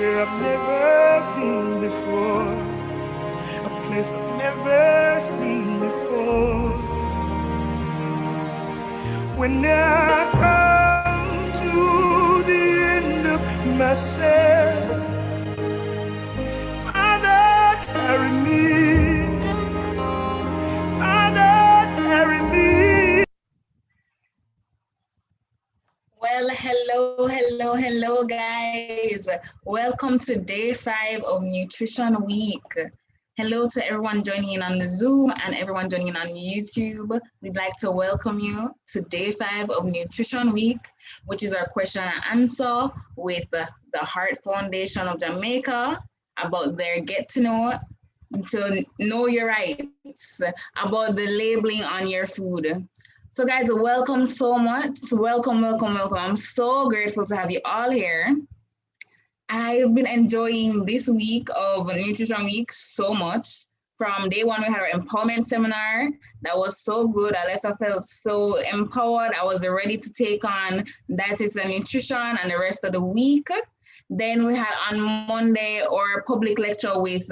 where I've never been before, a place I've never seen before. When I come to the end of myself, Father, carry me. Father, carry me. Well, hello, guys. Welcome to day 5 of Nutrition Week. Hello to everyone joining in on the Zoom and everyone joining in on YouTube. We'd like to welcome you to day 5 of Nutrition Week, which is our question and answer with the Heart Foundation of Jamaica about their get to know your rights, about the labeling on your food. So guys, welcome so much. Welcome. I'm so grateful to have you all here. I've been enjoying this week of Nutrition Week so much. From day one, we had our empowerment seminar. That was so good. I felt so empowered. I was ready to take on dietetics and nutrition and the rest of the week. Then we had on Monday our public lecture with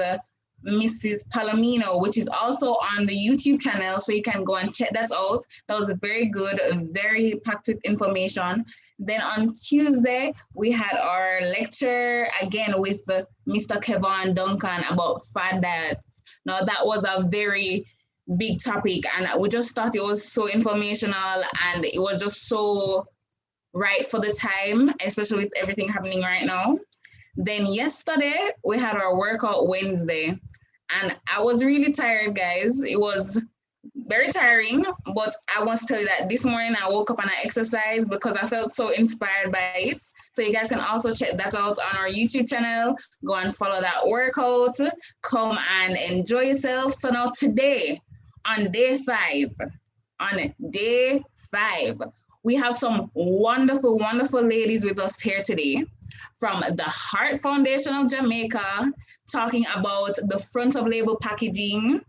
Mrs. Palomino, which is also on the YouTube channel, so you can go and check that out. That was very good, very packed with information. Then on Tuesday, we had our lecture again with Mr. Kevin Duncan about fad diets. Now that was a very big topic, and we just thought it was so informational and it was just so right for the time, especially with everything happening right now. Then yesterday, we had our workout Wednesday, and I was really tired, guys. It was very tiring, but I want to tell you that this morning I woke up and I exercised because I felt so inspired by it. So you guys can also check that out on our YouTube channel. Go and follow that workout. Come and enjoy yourself. So now today, on day 5, we have some wonderful ladies with us here today from the Heart Foundation of Jamaica, talking about the front of label packaging,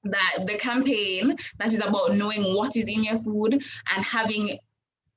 that the campaign that is about knowing what is in your food and having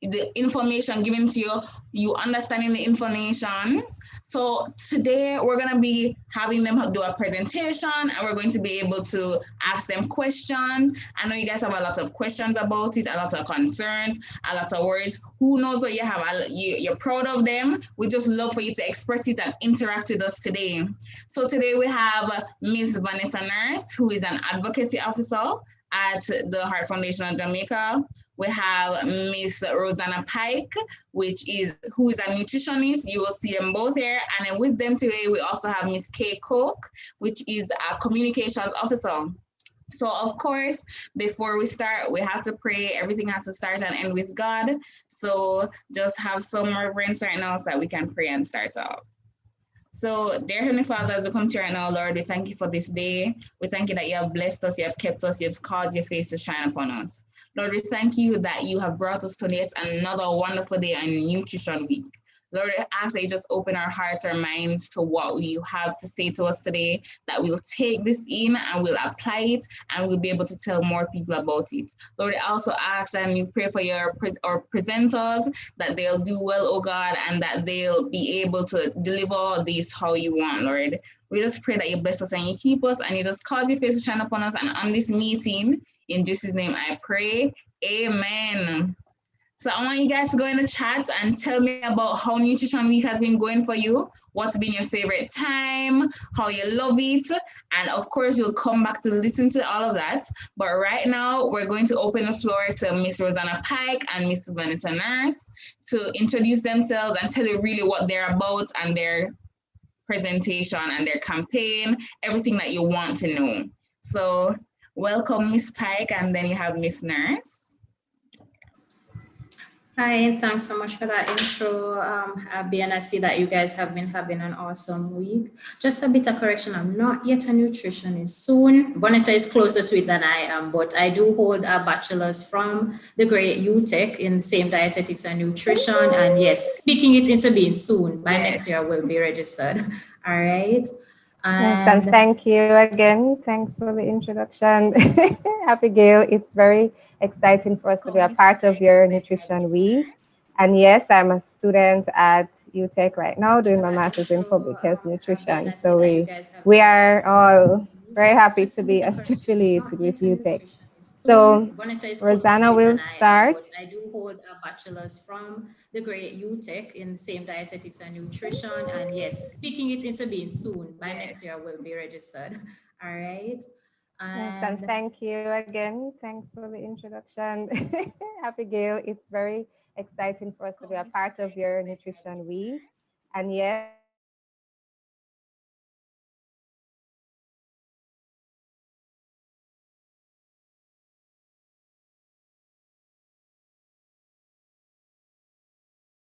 the information given to you understanding the information. So today we're going to be having them do a presentation, and we're going to be able to ask them questions. I know you guys have a lot of questions about it, a lot of concerns, a lot of worries. Who knows what you have? You're proud of them. We just love for you to express it and interact with us today. So today we have Miss Vanessa Nurse, who is an advocacy officer at the Heart Foundation of Jamaica. We have Miss Rosanna Pike, who is a nutritionist. You will see them both here. And then with them today, we also have Miss Kay Cook, which is a communications officer. So of course, before we start, we have to pray. Everything has to start and end with God. So just have some reverence right now so that we can pray and start off. So, dear Heavenly Father, as we come to you right now, Lord, we thank you for this day. We thank you that you have blessed us, you have kept us, you have caused your face to shine upon us. Lord, we thank you that you have brought us to yet another wonderful day in Nutrition Week. Lord, I ask that you just open our hearts, our minds to what you have to say to us today, that we'll take this in and we'll apply it and we'll be able to tell more people about it. Lord, I also ask and we pray for our presenters, that they'll do well, oh God, and that they'll be able to deliver this how you want, Lord. We just pray that you bless us and you keep us and you just cause your face to shine upon us. And on this meeting, in Jesus' name I pray, amen. So I want you guys to go in the chat and tell me about how Nutrition Week has been going for you, what's been your favorite time, how you love it, and of course you'll come back to listen to all of that. But right now we're going to open the floor to Miss Rosanna Pike and Miss Vanessa Nurse to introduce themselves and tell you really what they're about and their presentation and their campaign, everything that you want to know. So welcome Miss Pike, and then you have Miss Nurse. Hi, thanks so much for that intro, Abby, and I see that you guys have been having an awesome week. Just a bit of correction, I'm not yet a nutritionist. Soon, Bonita is closer to it than I am, but I do hold a bachelor's from the great UTech in the same dietetics and nutrition, and yes, speaking it into being soon. By next year, I will be registered. All right. And thank you again. Thanks for the introduction, Abigail. It's very exciting for us to be a part of your Nutrition Week. And yes, I'm a student at UTech right now, doing For my that master's in intro, public health Abby, and nutrition. I see So that you we guys have we been having are an awesome all week. very happy Just to a be bit of correction, I'm affiliated not with yet a UTech. nutritionist. Soon, So Bonita is closer to Rosanna it than will I am, start. but I do hold a bachelor's from the great UTech in the same dietetics and nutrition. And yes, speaking it into being soon. By next year, I Yes. will be registered. All right. Yes, and And thank you again. Thanks for the introduction, Abigail. It's very exciting for us to be a part of your nutrition week. And yes, I'm a student at UTech right now, doing my master's in public health nutrition. So we are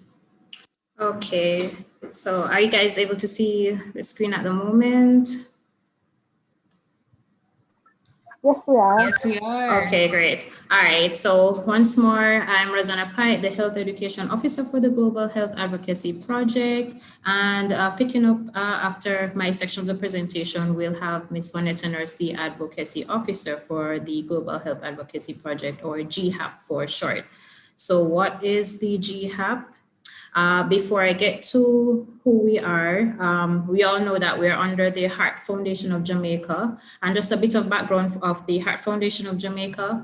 all very happy to be affiliated with UTech. okay, so are you guys able to see the screen at the moment? Yes, we are. Yes, we are. Okay, great. All right. So once more, I'm Rosanna Pite, the Health Education Officer for the Global Health Advocacy Project. And picking up after my section of the presentation, we'll have Ms. Vanetta Nurse, the Advocacy Officer for the Global Health Advocacy Project, or GHAP for short. So what is the GHAP? Before I get to who we all know that we're under the Heart Foundation of Jamaica. And just a bit of background of the Heart Foundation of Jamaica.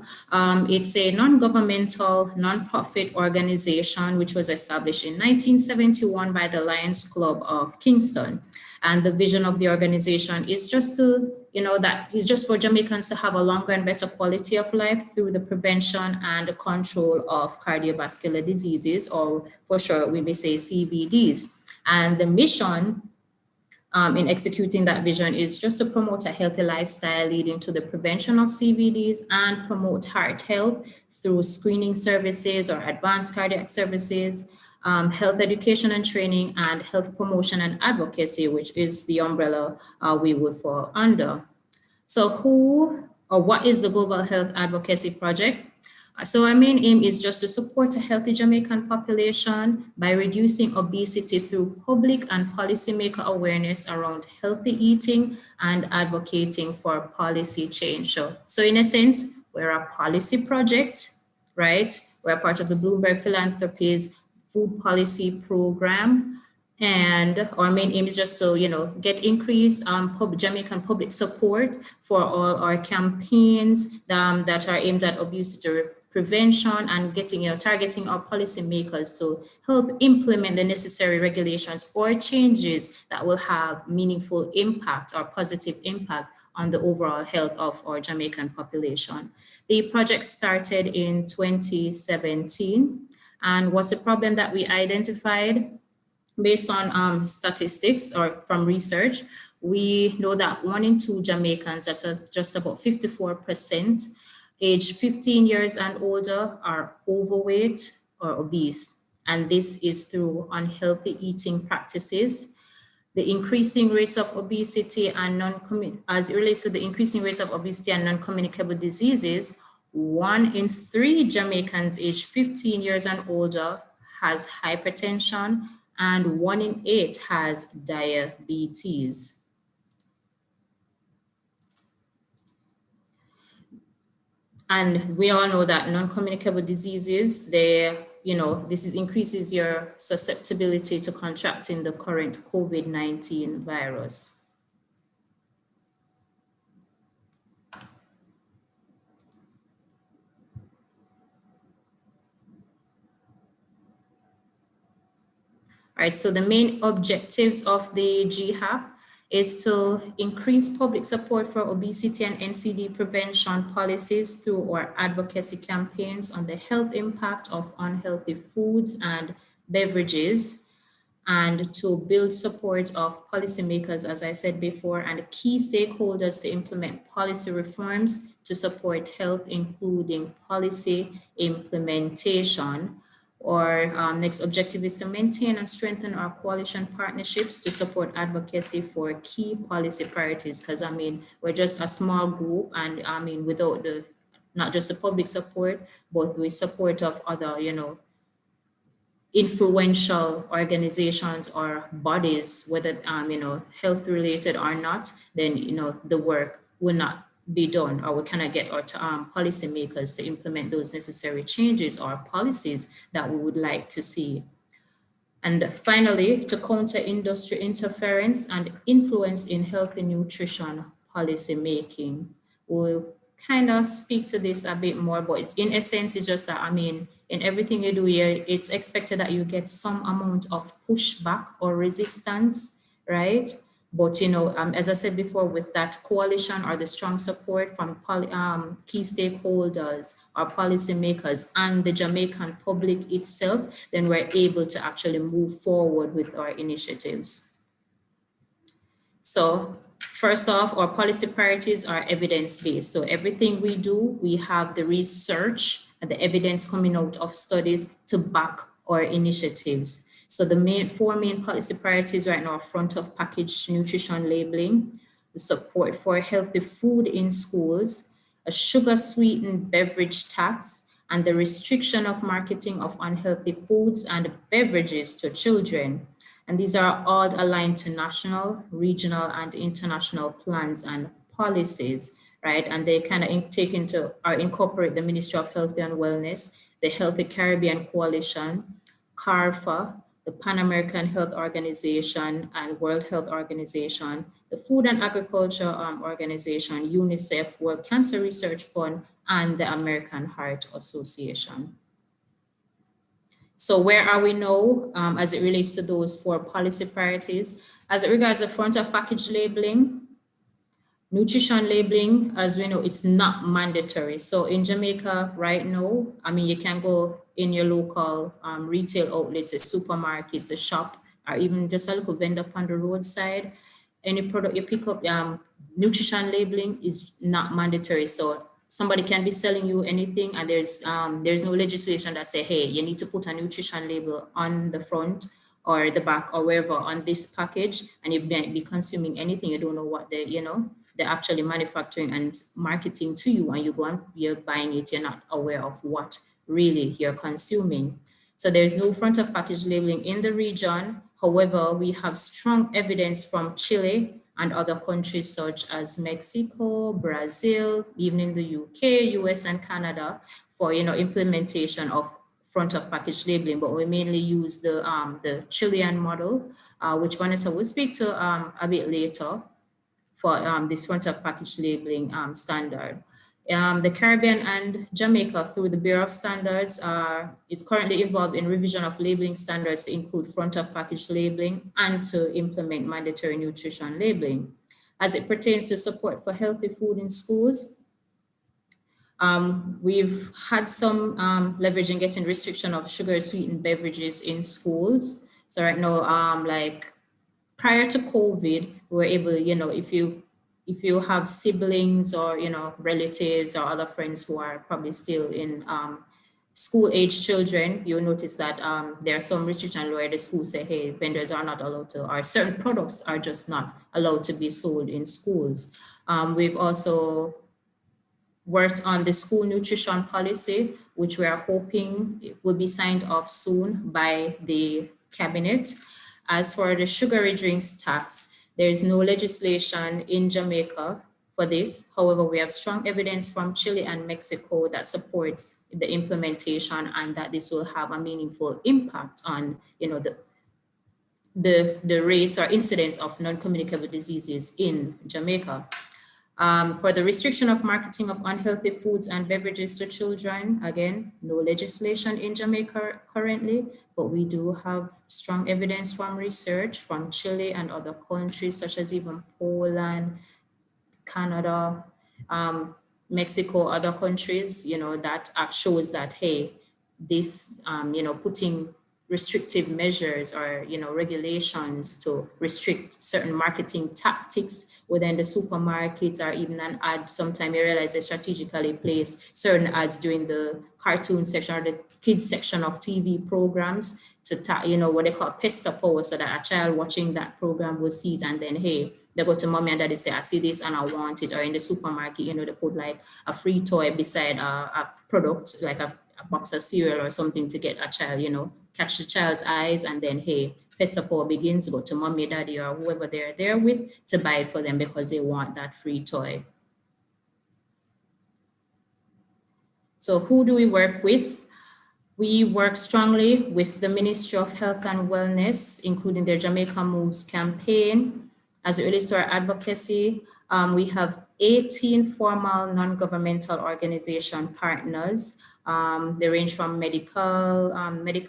It's a non-governmental, non-profit organization which was established in 1971 by the Lions Club of Kingston. And the vision of the organization is just to, that is just for Jamaicans to have a longer and better quality of life through the prevention and the control of cardiovascular diseases, or for short, we may say CVDs. And the mission in executing that vision is just to promote a healthy lifestyle leading to the prevention of CVDs and promote heart health through screening services or advanced cardiac services, health education and training, and health promotion and advocacy, which is the umbrella we would fall under. So who or what is the Global Health Advocacy Project? So our main aim is just to support a healthy Jamaican population by reducing obesity through public and policymaker awareness around healthy eating and advocating for policy change. So in a sense, we're a policy project, right? We're part of the Bloomberg Philanthropies food policy program. And our main aim is just to, get increased Jamaican public support for all our campaigns that are aimed at obesity prevention and getting, targeting our policymakers to help implement the necessary regulations or changes that will have meaningful impact or positive impact on the overall health of our Jamaican population. The project started in 2017. And what's the problem that we identified? Based on statistics or from research, we know that 1 in 2 Jamaicans, that's just about 54%, aged 15 years and older, are overweight or obese. And this is through unhealthy eating practices. The increasing rates of obesity and as it relates to the increasing rates of obesity and non-communicable diseases, 1 in 3 Jamaicans aged 15 years and older has hypertension, and 1 in 8 has diabetes. And we all know that non-communicable diseases, this increases your susceptibility to contracting the current COVID-19 virus. All right, so the main objectives of the GHAP is to increase public support for obesity and NCD prevention policies through our advocacy campaigns on the health impact of unhealthy foods and beverages, and to build support of policymakers, as I said before, and key stakeholders to implement policy reforms to support health, including policy implementation. Our next objective is to maintain and strengthen our coalition partnerships to support advocacy for key policy priorities. Because we're just a small group, and without not just the public support, but with support of other, influential organizations or bodies, whether health related or not, then the work will not be done, or we cannot get our policymakers to implement those necessary changes or policies that we would like to see. And finally, to counter industry interference and influence in healthy nutrition policy making. We'll kind of speak to this a bit more, but in essence, it's just that, I mean, in everything you do here, it's expected that you get some amount of pushback or resistance, right? But, you know, as I said before, with that coalition or the strong support from key stakeholders or policymakers and the Jamaican public itself, then we're able to actually move forward with our initiatives. So first off, our policy priorities are evidence-based. So everything we do, we have the research and the evidence coming out of studies to back our initiatives. So the four main policy priorities right now are front of package nutrition labeling, the support for healthy food in schools, a sugar sweetened beverage tax, and the restriction of marketing of unhealthy foods and beverages to children. And these are all aligned to national, regional, and international plans and policies, right? And they kind of take into or incorporate the Ministry of Health and Wellness, the Healthy Caribbean Coalition, CARFA, the Pan American Health Organization and World Health Organization, the Food and Agriculture Organization, UNICEF, World Cancer Research Fund, and the American Heart Association. So where are we now as it relates to those four policy priorities? As it regards the front of package labeling, nutrition labeling, as we know, it's not mandatory. So in Jamaica right now, I mean, you can go in your local retail outlets, a supermarkets, a shop, or even just a little vendor on the roadside. Any product you pick up, nutrition labeling is not mandatory. So somebody can be selling you anything, and there's no legislation that say, hey, you need to put a nutrition label on the front or the back or wherever on this package, and you might be consuming anything. You don't know what they're actually manufacturing and marketing to you, and you're buying it, you're not aware of what really you're consuming. So there's no front of package labeling in the region. However, we have strong evidence from Chile and other countries such as Mexico, Brazil, even in the UK, US, and Canada for implementation of front of package labeling. But we mainly use the Chilean model, which Vanessa will speak to a bit later for this front of package labeling standard. The Caribbean and Jamaica, through the Bureau of Standards, is currently involved in revision of labeling standards to include front of package labeling and to implement mandatory nutrition labeling. As it pertains to support for healthy food in schools, we've had some leverage in getting restriction of sugar sweetened beverages in schools. So right now, like prior to COVID, we were able, if you have siblings or relatives or other friends who are probably still in school age children, you'll notice that there are some restrictions where the school say, hey, vendors are not allowed to, or certain products are just not allowed to be sold in schools. We've also worked on the school nutrition policy, which we are hoping will be signed off soon by the cabinet. As for the sugary drinks tax, there is no legislation in Jamaica for this. However, we have strong evidence from Chile and Mexico that supports the implementation and that this will have a meaningful impact on, the rates or incidence of non-communicable diseases in Jamaica. For the restriction of marketing of unhealthy foods and beverages to children, again, no legislation in Jamaica currently, but we do have strong evidence from research from Chile and other countries, such as even Poland, Canada, Mexico, other countries, that shows that, hey, this, putting restrictive measures or regulations to restrict certain marketing tactics within the supermarkets, or even an ad. Sometimes you realize they strategically place certain ads during the cartoon section or the kids section of TV programs to what they call pester power, so that a child watching that program will see it, and then hey, they go to mommy and daddy say, I see this and I want it. Or in the supermarket, they put like a free toy beside a product, like a box of cereal or something to get a child, catch the child's eyes, and then hey, pester power begins, go to mommy, daddy, or whoever they're there with to buy it for them because they want that free toy. So who do we work with? We work strongly with the Ministry of Health and Wellness, including their Jamaica Moves campaign. As it relates to our advocacy, we have 18 formal non-governmental organization partners. They range from medical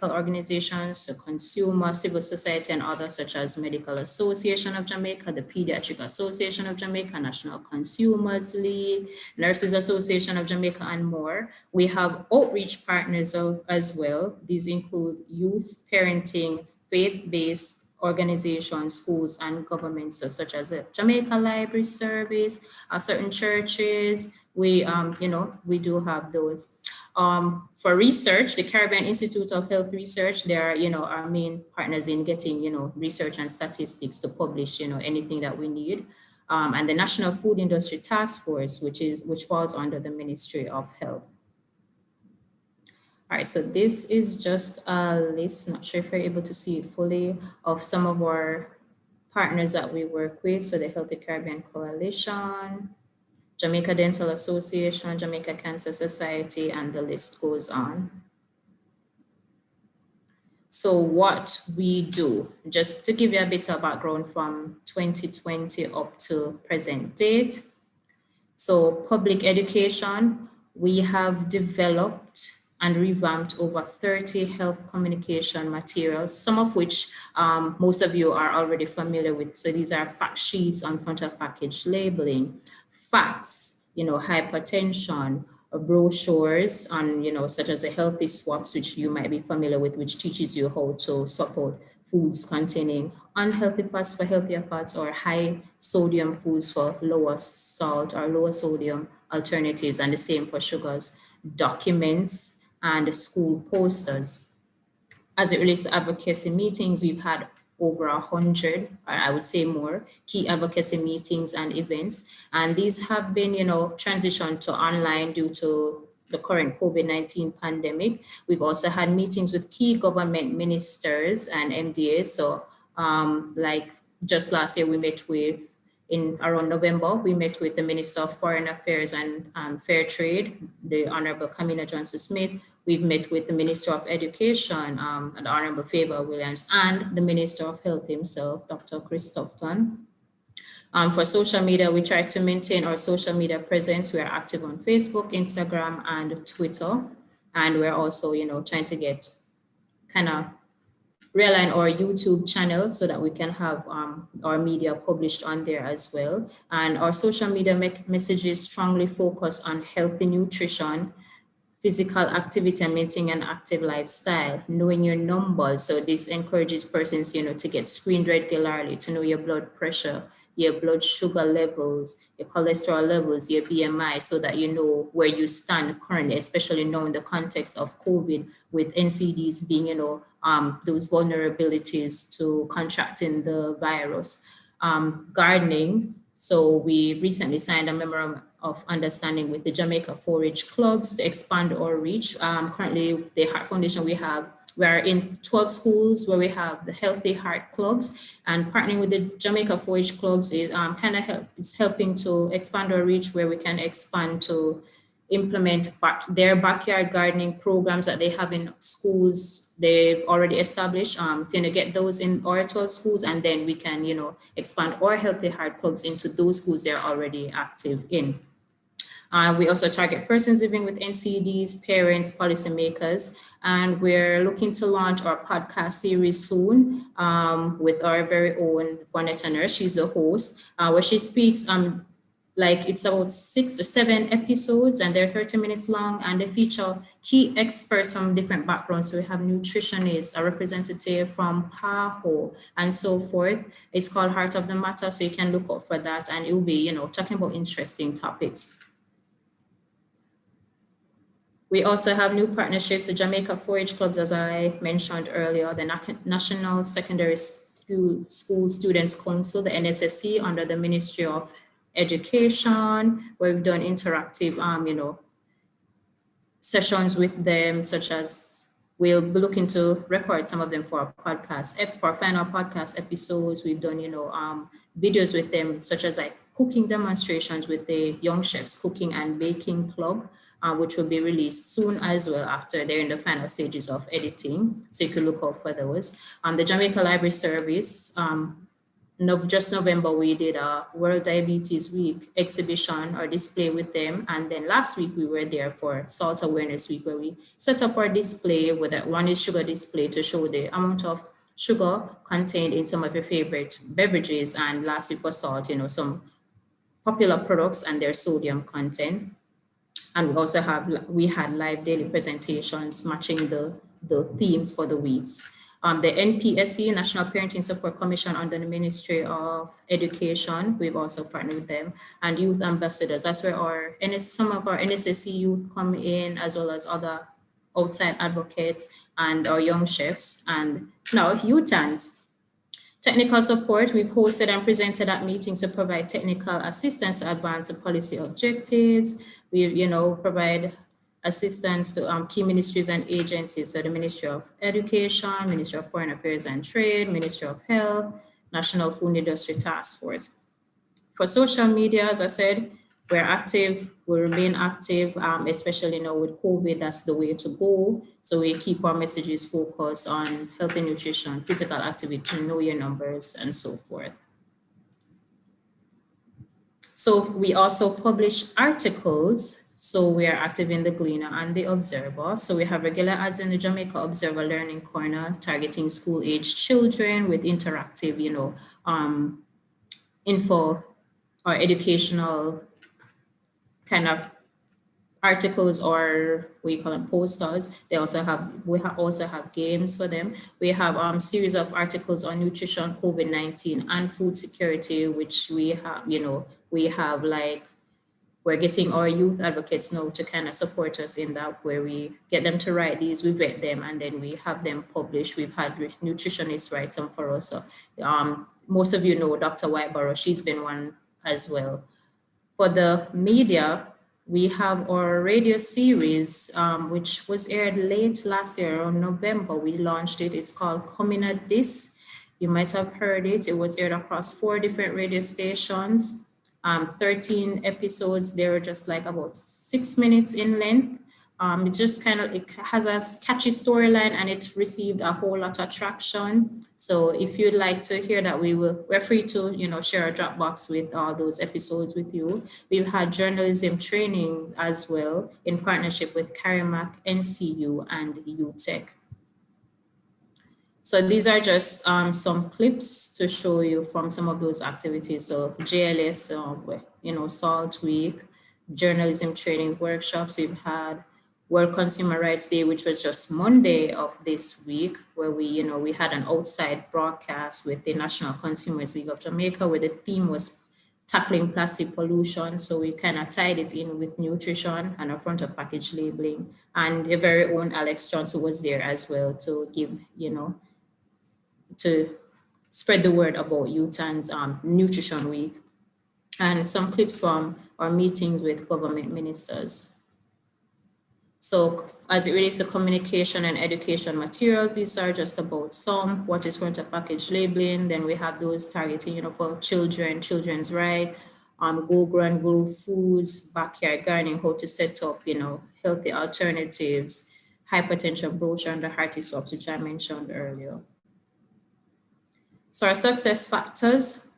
organizations to consumer, civil society, and others such as Medical Association of Jamaica, the Pediatric Association of Jamaica, National Consumers League, Nurses Association of Jamaica, and more. We have outreach partners as well. These include youth, parenting, faith-based organizations, schools, and governments, such as the Jamaica Library Service, certain churches. We do have those. For research, the Caribbean Institute of Health Research, they are, our main partners in getting, research and statistics to publish, anything that we need. And the National Food Industry Task Force, which falls under the Ministry of Health. All right, so this is just a list, not sure if you're able to see it fully, of some of our partners that we work with. So the Healthy Caribbean Coalition, Jamaica Dental Association, Jamaica Cancer Society, and the list goes on. So what we do, just to give you a bit of background from 2020 up to present date. So public education, we have developed and revamped over 30 health communication materials, some of which most of you are already familiar with. So these are fact sheets on front of package labeling, facts, hypertension, brochures on, such as the healthy swaps, which you might be familiar with, which teaches you how to swap out foods containing unhealthy fats for healthier fats, or high sodium foods for lower salt or lower sodium alternatives, and the same for sugars, documents, and school posters. As it relates to advocacy meetings, we've had over 100, or I would say more, key advocacy meetings and events. And these have been, transitioned to online due to the current COVID-19 pandemic. We've also had meetings with key government ministers and MDAs. So like just last year, we met with, in around November, we met with the Minister of Foreign Affairs and Fair Trade, the Honorable Camilla Johnson-Smith. We've met with the Minister of Education, the Honorable Faber Williams, and the Minister of Health himself, Dr. Chris Tufton. For social media, we try to maintain our social media presence. We are active on Facebook, Instagram, and Twitter. And we're also, trying to get kind of realign our YouTube channel so that we can have our media published on there as well. And our social media messages strongly focus on healthy nutrition, physical activity, and maintaining an active lifestyle, knowing your numbers. So this encourages persons, to get screened regularly, to know your blood pressure, your blood sugar levels, your cholesterol levels, your BMI, so that you know where you stand currently, especially now in the context of COVID, with NCDs being, those vulnerabilities to contracting the virus. Gardening. So we recently signed a memorandum of understanding with the Jamaica 4-H clubs to expand our reach. Currently, the Heart Foundation, we are in 12 schools where we have the Healthy Heart clubs, and partnering with the Jamaica 4-H clubs is it's helping to expand our reach, where we can expand to implement their backyard gardening programs that they have in schools they've already established, to get those in our 12 schools, and then we can expand our Healthy Heart clubs into those schools they're already active in. We also target persons living with NCDs, parents, policymakers, and we're looking to launch our podcast series soon with our very own Bonetta Nurse. She's the host, where she speaks it's about 6 to 7 episodes, and they're 30 minutes long, and they feature key experts from different backgrounds. So we have nutritionists, a representative from PAHO, and so forth. It's called Heart of the Matter, so you can look out for that, and it will be, talking about interesting topics. We also have new partnerships, the Jamaica 4-H clubs, as I mentioned earlier, the National Secondary School Students Council, the NSSC, under the Ministry of Education, where we've done interactive, sessions with them, such as we'll be looking to record some of them for our podcast, for final podcast episodes. We've done, videos with them, such as like cooking demonstrations with the Young Chefs Cooking and Baking Club. which will be released soon as well after they're in the final stages of editing. So you can look out for those. The Jamaica Library Service, just November, we did a World Diabetes Week exhibition or display with them. And then last week we were there for Salt Awareness Week, where we set up our display with one is sugar display to show the amount of sugar contained in some of your favorite beverages. And last week for salt, some popular products and their sodium content. And we had live daily presentations matching the themes for the weeks. The NPSC, National Parenting Support Commission under the Ministry of Education, we've also partnered with them, and youth ambassadors. That's where some of our NSSC youth come in, as well as other outside advocates and our young chefs, and now UTANDS. Technical support, we've hosted and presented at meetings to provide technical assistance to advance the policy objectives. We, provide assistance to key ministries and agencies, so the Ministry of Education, Ministry of Foreign Affairs and Trade, Ministry of Health, National Food Industry Task Force. For social media, as I said, we're active, we remain active, especially with COVID, that's the way to go. So we keep our messages focused on health and nutrition, physical activity, know your numbers, and so forth. So we also publish articles. So we are active in the Gleaner and the Observer. So we have regular ads in the Jamaica Observer Learning Corner, targeting school-age children with interactive, info or educational kind of articles, or we call them posters. We also have games for them. We have series of articles on nutrition, COVID-19, and food security, which we have, we're getting our youth advocates now to kind of support us in that, where we get them to write these, we vet them, and then we have them published. We've had nutritionists write some for us. So most of you know Dr. Whiteborough, she's been one as well. For the media, we have our radio series, which was aired late last year, around November. We launched it. It's called Coming at This. You might have heard it. It was aired across 4 different radio stations, 13 episodes. They were just like about 6 minutes in length. It has a catchy storyline, and it received a whole lot of traction. So if you'd like to hear that, we're free to, share a Dropbox with all those episodes with you. We've had journalism training as well in partnership with CARIMAC, NCU, and UTech. So these are just some clips to show you from some of those activities. So JLS, Salt Week, journalism training workshops. We've had World Consumer Rights Day, which was just Monday of this week, where we had an outside broadcast with the National Consumers League of Jamaica, where the theme was tackling plastic pollution. So we kind of tied it in with nutrition and our front of package labeling. And your very own Alex Johnson was there as well to give, to spread the word about UTAN's Nutrition Week. And some clips from our meetings with government ministers. So as it relates to communication and education materials, these are just about some. What is front of package labeling? Then we have those targeting, for children, children's right, go grow and grow foods, backyard gardening, how to set up, healthy alternatives, hypertension brochure, and the hearty swaps, which I mentioned earlier. So our success factors,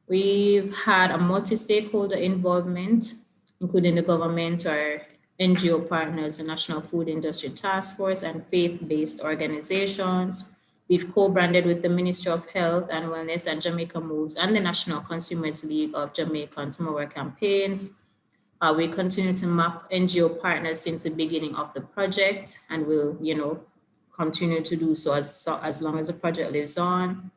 we've had a multi-stakeholder involvement, including the government, our NGO partners, the National Food Industry Task Force, and faith-based organizations. We've co-branded with the Ministry of Health and Wellness and Jamaica Moves and the National Consumers League of Jamaica on some of our campaigns. We continue to map NGO partners since the beginning of the project, and we'll, continue to do so as long as the project lives on.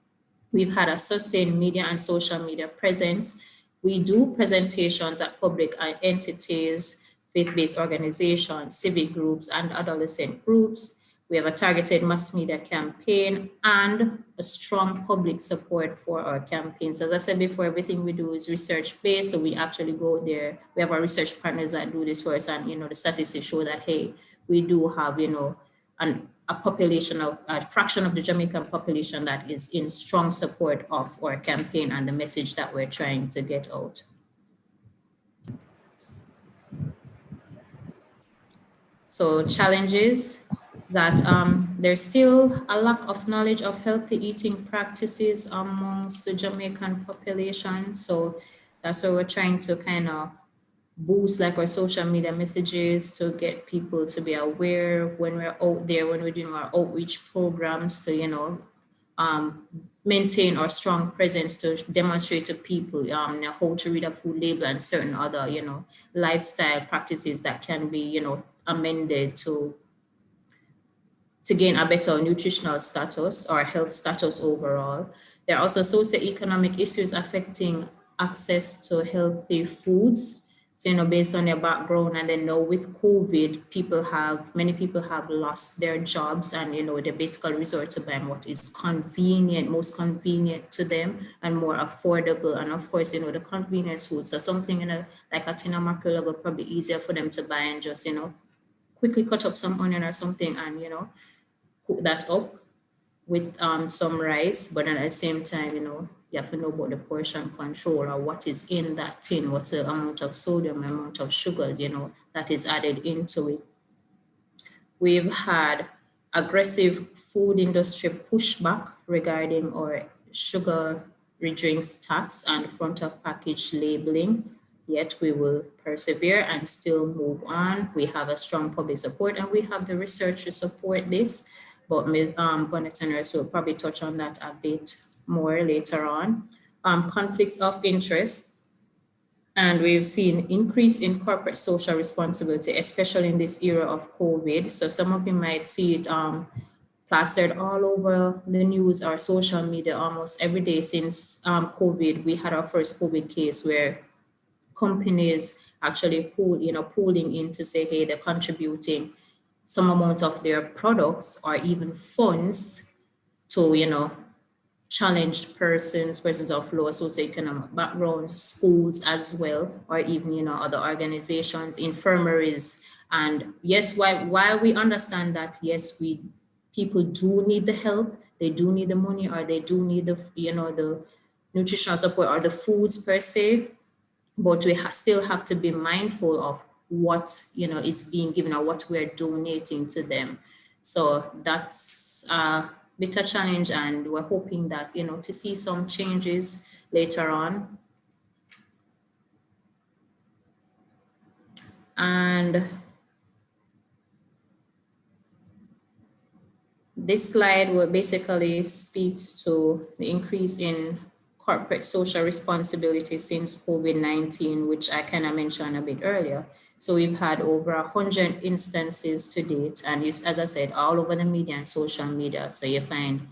We've had a sustained media and social media presence. We do presentations at public entities, faith-based organizations, civic groups, and adolescent groups. We have a targeted mass media campaign and a strong public support for our campaigns. As I said before, everything we do is research-based, so we actually go there. We have our research partners that do this for us, and the statistics show that, hey, we do have, a fraction of the Jamaican population that is in strong support of our campaign and the message that we're trying to get out. So challenges that there's still a lack of knowledge of healthy eating practices amongst the Jamaican population. So that's why we're trying to kind of boost like our social media messages to get people to be aware when we're out there, when we're doing our outreach programs to, um, maintain our strong presence to demonstrate to people how to read a food label and certain other, lifestyle practices that can be, amended to gain a better nutritional status or health status overall. There are also socioeconomic issues affecting access to healthy foods. So, based on their background, and then now with COVID, many people have lost their jobs, and they basically resort to buying what is convenient, most convenient to them, and more affordable. And of course, the convenience foods. So something like a tin of mackerel will probably easier for them to buy and just quickly cut up some onion or something, and cook that up with some rice, but at the same time, you have to know about the portion control or what is in that tin, what's the amount of sodium, amount of sugars, that is added into it. We've had aggressive food industry pushback regarding our sugar drinks tax and front of package labeling. Yet we will persevere and still move on. We have a strong public support and we have the research to support this. But Ms. Bonnet Nurse will probably touch on that a bit more later on. Conflicts of interest. And we've seen increase in corporate social responsibility, especially in this era of COVID. So some of you might see it plastered all over the news or social media almost every day since COVID. We had our first COVID case where companies actually pooling in to say, hey, they're contributing some amount of their products or even funds to, challenged persons of lower socioeconomic backgrounds, schools as well, or even, other organizations, infirmaries. And yes, while we understand that, yes, people do need the help, they do need the money, or they do need the nutritional support or the foods per se, but we still have to be mindful of what is being given or what we're donating to them. So that's a bit of challenge, and we're hoping that to see some changes later on. And this slide will basically speaks to the increase in corporate social responsibility since COVID-19, which I kind of mentioned a bit earlier. So we've had over 100 instances to date, and as I said, all over the media and social media. So you find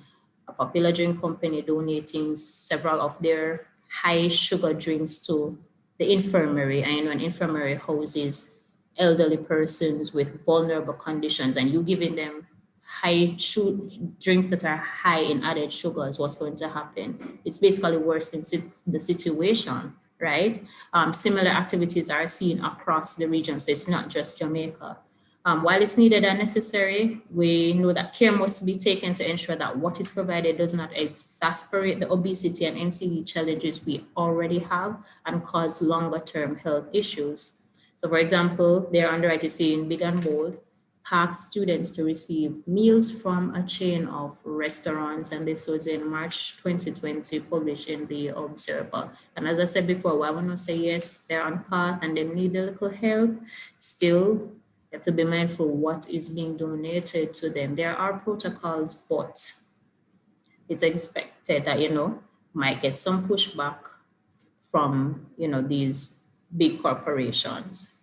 a popular drink company donating several of their high sugar drinks to the infirmary, and an infirmary houses elderly persons with vulnerable conditions, and you giving them drinks that are high in added sugars, what's going to happen? It's basically worsening the situation, right? Similar activities are seen across the region, so it's not just Jamaica. While it's needed and necessary, we know that care must be taken to ensure that what is provided does not exacerbate the obesity and NCD challenges we already have and cause longer-term health issues. So, for example, they're underwritten in big and bold, packed students to receive meals from a chain of restaurants, and this was in March 2020, published in the Observer. And as I said before, why we not say yes, they're on path and they need a little help, still you have to be mindful what is being donated to them. There are protocols, but it's expected that might get some pushback from these big corporations.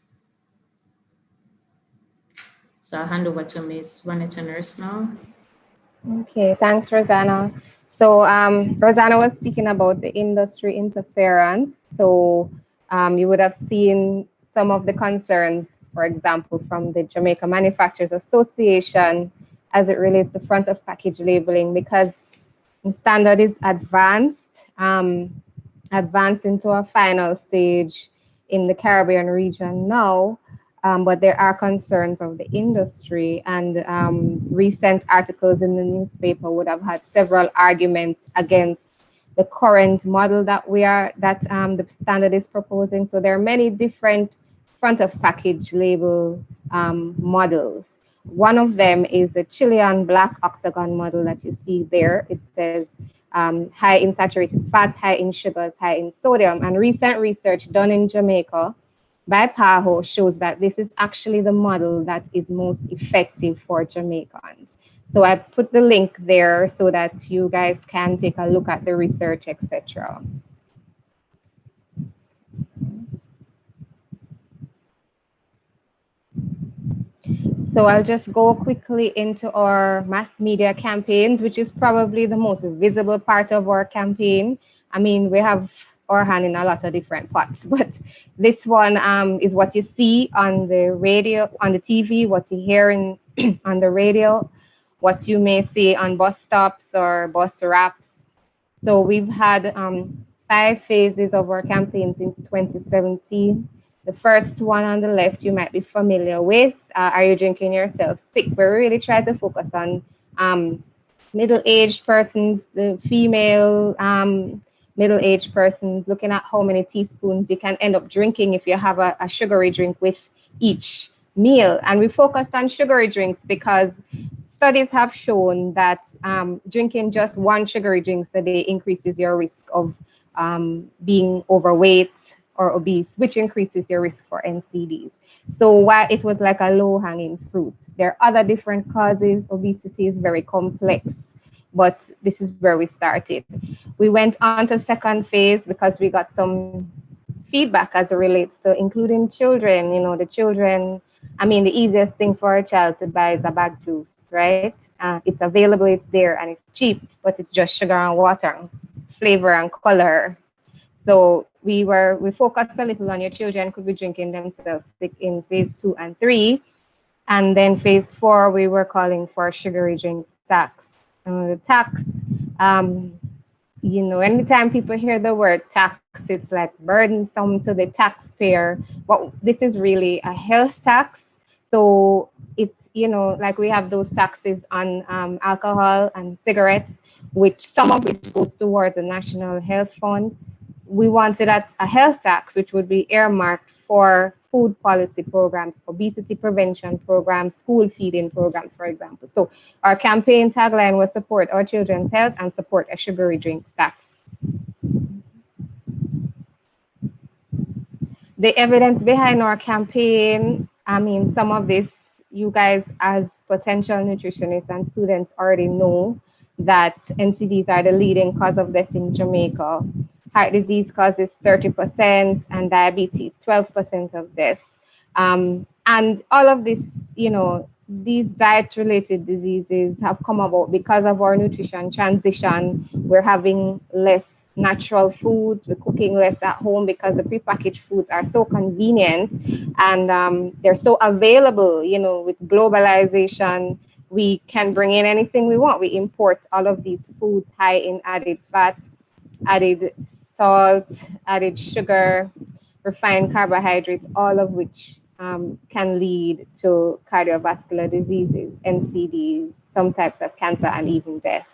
So I'll hand over to Ms. Vanessa Nurse now. Okay, thanks, Rosanna. So Rosanna was speaking about the industry interference. So you would have seen some of the concerns, for example, from the Jamaica Manufacturers Association as it relates to front of package labeling, because the standard is advanced, advanced into a final stage in the Caribbean region now. But there are concerns of the industry, and recent articles in the newspaper would have had several arguments against the current model that the standard is proposing. So there are many different front of package label models. One of them is the Chilean black octagon model that you see there. It says high in saturated fat, high in sugars, high in sodium. And recent research done in Jamaica by PAHO shows that this is actually the model that is most effective for Jamaicans. So I put the link there so that you guys can take a look at the research, etc. So I'll just go quickly into our mass media campaigns, which is probably the most visible part of our campaign. I mean, we have our hand in a lot of different pots, but this one is what you see on the radio, on the TV, what you hear in, on the radio, what you may see on bus stops or bus wraps. So we've had 5 phases of our campaign since 2017. The first one on the left you might be familiar with. Are you drinking yourself sick? We really try to focus on middle-aged persons, the female middle-aged persons, looking at how many teaspoons you can end up drinking if you have a sugary drink with each meal. And we focused on sugary drinks because studies have shown that drinking just one sugary drink a day increases your risk of being overweight or obese, which increases your risk for NCDs. So while it was like a low-hanging fruit, there are other different causes. Obesity is very complex, but this is where we started. We went on to second phase because we got some feedback as it relates to including children. You know, the children, I mean, the easiest thing for a child to buy is a bag juice, right? It's available, it's there, and it's cheap, but it's just sugar and water, flavor and color. So we focused a little on your children could be drinking themselves sick in phase 2 and 3. And then phase 4, we were calling for sugary drinks tax. The tax, you know, anytime people hear the word tax, it's like burdensome to the taxpayer. But this is really a health tax. So it's, you know, like we have those taxes on alcohol and cigarettes, which some of which goes towards the National Health Fund. We wanted a health tax, which would be earmarked for food policy programs, obesity prevention programs, school feeding programs, for example. So our campaign tagline was support our children's health and support a sugary drink tax. The evidence behind our campaign, I mean, some of this, you guys as potential nutritionists and students already know that NCDs are the leading cause of death in Jamaica. Heart disease causes 30% and diabetes 12% of deaths. And all of this, you know, these diet-related diseases have come about because of our nutrition transition. We're having less natural foods, we're cooking less at home because the prepackaged foods are so convenient and they're so available. You know, with globalization, we can bring in anything we want. We import all of these foods high in added fat, added salt, added sugar, refined carbohydrates, all of which can lead to cardiovascular diseases, NCDs, some types of cancer, and even death.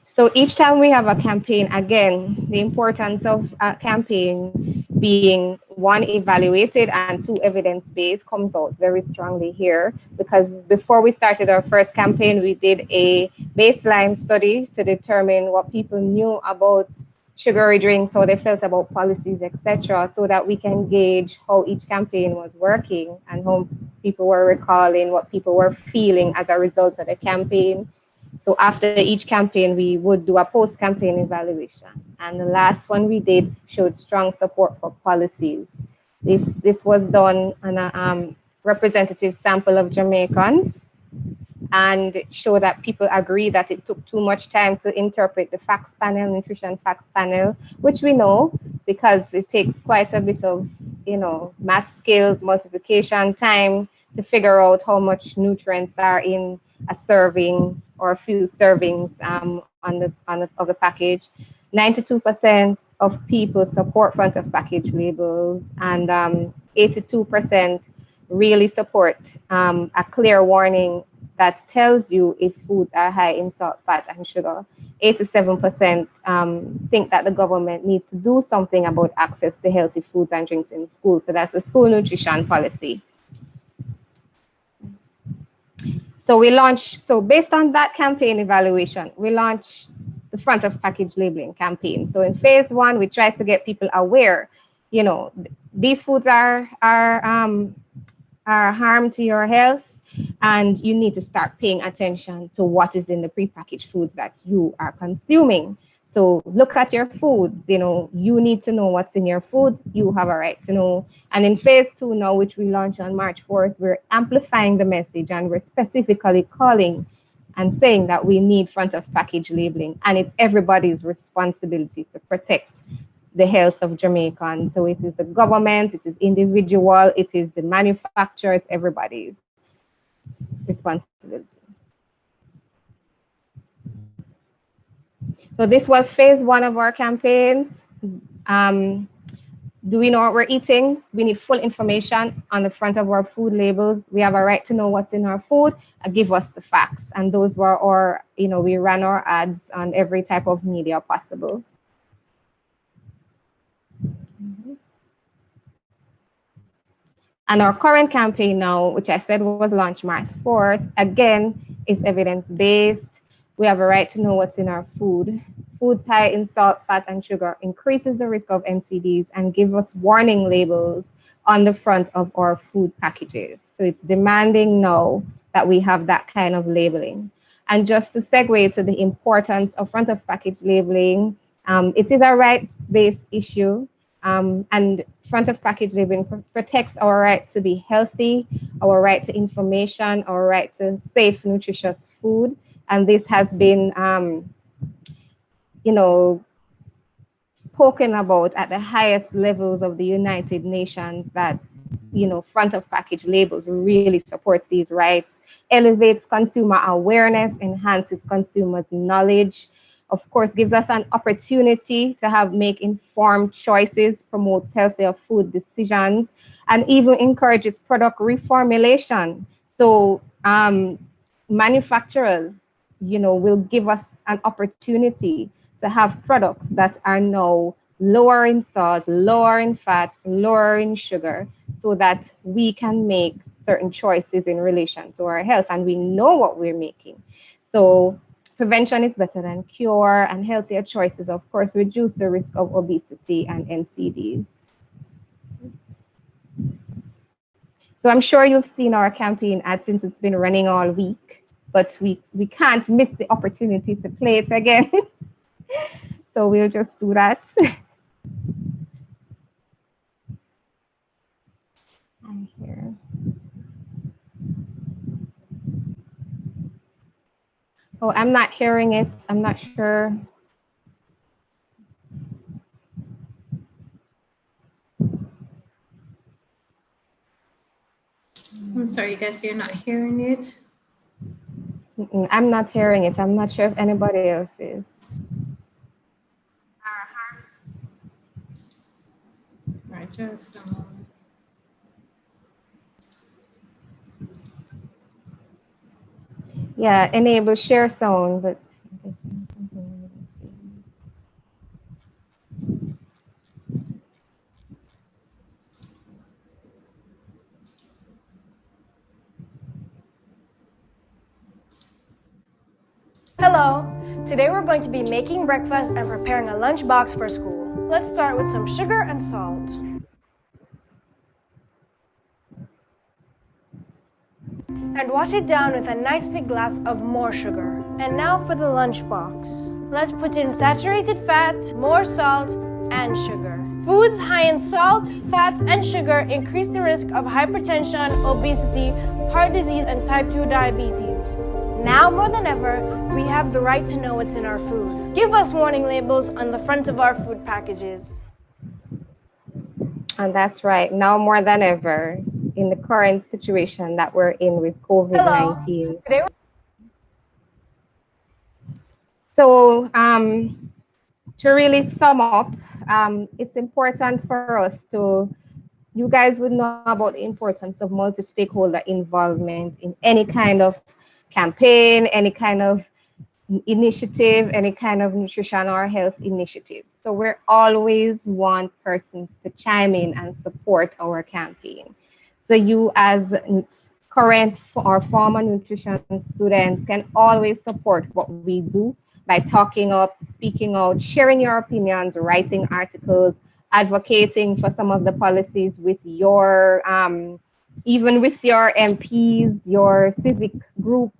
So each time we have a campaign, again, the importance of a campaign being one, evaluated, and two, evidence-based comes out very strongly here, because before we started our first campaign, we did a baseline study to determine what people knew about sugary drinks, how they felt about policies, etc., so that we can gauge how each campaign was working and how people were recalling, what people were feeling as a result of the campaign. So after each campaign, we would do a post-campaign evaluation. And the last one we did showed strong support for policies. This was done on a representative sample of Jamaicans, and it showed that people agree that it took too much time to interpret the facts panel, nutrition facts panel, which we know because it takes quite a bit of, you know, math skills, multiplication time to figure out how much nutrients are in a serving or a few servings of the package. 92% of people support front of package labels, and 82% really support a clear warning that tells you if foods are high in salt, fat, and sugar. 87% think that the government needs to do something about access to healthy foods and drinks in school. So that's the school nutrition policy. So based on that campaign evaluation, we launched the front of package labeling campaign. So in phase 1, we tried to get people aware, you know, these foods are harm to your health, and you need to start paying attention to what is in the prepackaged foods that you are consuming. So look at your foods, you know, you need to know what's in your food, you have a right to know. And in phase 2 now, which we launched on March 4th, we're amplifying the message, and we're specifically calling and saying that we need front of package labeling, and it's everybody's responsibility to protect the health of Jamaicans. So it is the government, it is individual, it is the manufacturer, it's everybody's responsibility. So this was phase 1 of our campaign. Do we know what we're eating? We need full information on the front of our food labels. We have a right to know what's in our food. Give us the facts. And those were our, you know, we ran our ads on every type of media possible. And our current campaign now, which I said was launched March 4th, again, is evidence-based. We have a right to know what's in our food. Foods high in salt, fat, and sugar increases the risk of NCDs and give us warning labels on the front of our food packages. So it's demanding now that we have that kind of labeling. And just to segue to the importance of front of package labeling, it is a rights-based issue. And front of package labeling protects our right to be healthy, our right to information, our right to safe, nutritious food. And this has been, you know, spoken about at the highest levels of the United Nations, that, you know, front of package labels really supports these rights, elevates consumer awareness, enhances consumers' knowledge, of course, gives us an opportunity to make informed choices, promotes healthier food decisions, and even encourages product reformulation. So manufacturers, you know, will give us an opportunity to have products that are now lower in salt, lower in fat, lower in sugar, so that we can make certain choices in relation to our health, and we know what we're making. So prevention is better than cure, and healthier choices, of course, reduce the risk of obesity and NCDs. So I'm sure you've seen our campaign ad since it's been running all week, but we can't miss the opportunity to play it again. So we'll just do that. I'm here. Oh, I'm not hearing it. I'm not sure. I'm sorry, you guys, you're not hearing it? I'm not hearing it. I'm not sure if anybody else is. All right, just a moment. Yeah, enable share sound, but Hello! Today we're going to be making breakfast and preparing a lunchbox for school. Let's start with some sugar and salt. And wash it down with a nice big glass of more sugar. And now for the lunchbox. Let's put in saturated fat, more salt, and sugar. Foods high in salt, fats, and sugar increase the risk of hypertension, obesity, heart disease, and type 2 diabetes. Now more than ever, we have the right to know what's in our food. Give us warning labels on the front of our food packages. And that's right, now more than ever, in the current situation that we're in with COVID-19. Today So to really sum up, it's important for us to, you guys would know about the importance of multi-stakeholder involvement in any kind of campaign, any kind of initiative, any kind of nutrition or health initiative. So we always want persons to chime in and support our campaign. So you as current or former nutrition students can always support what we do by talking up, speaking out, sharing your opinions, writing articles, advocating for some of the policies with your, even with your MPs, your civic groups,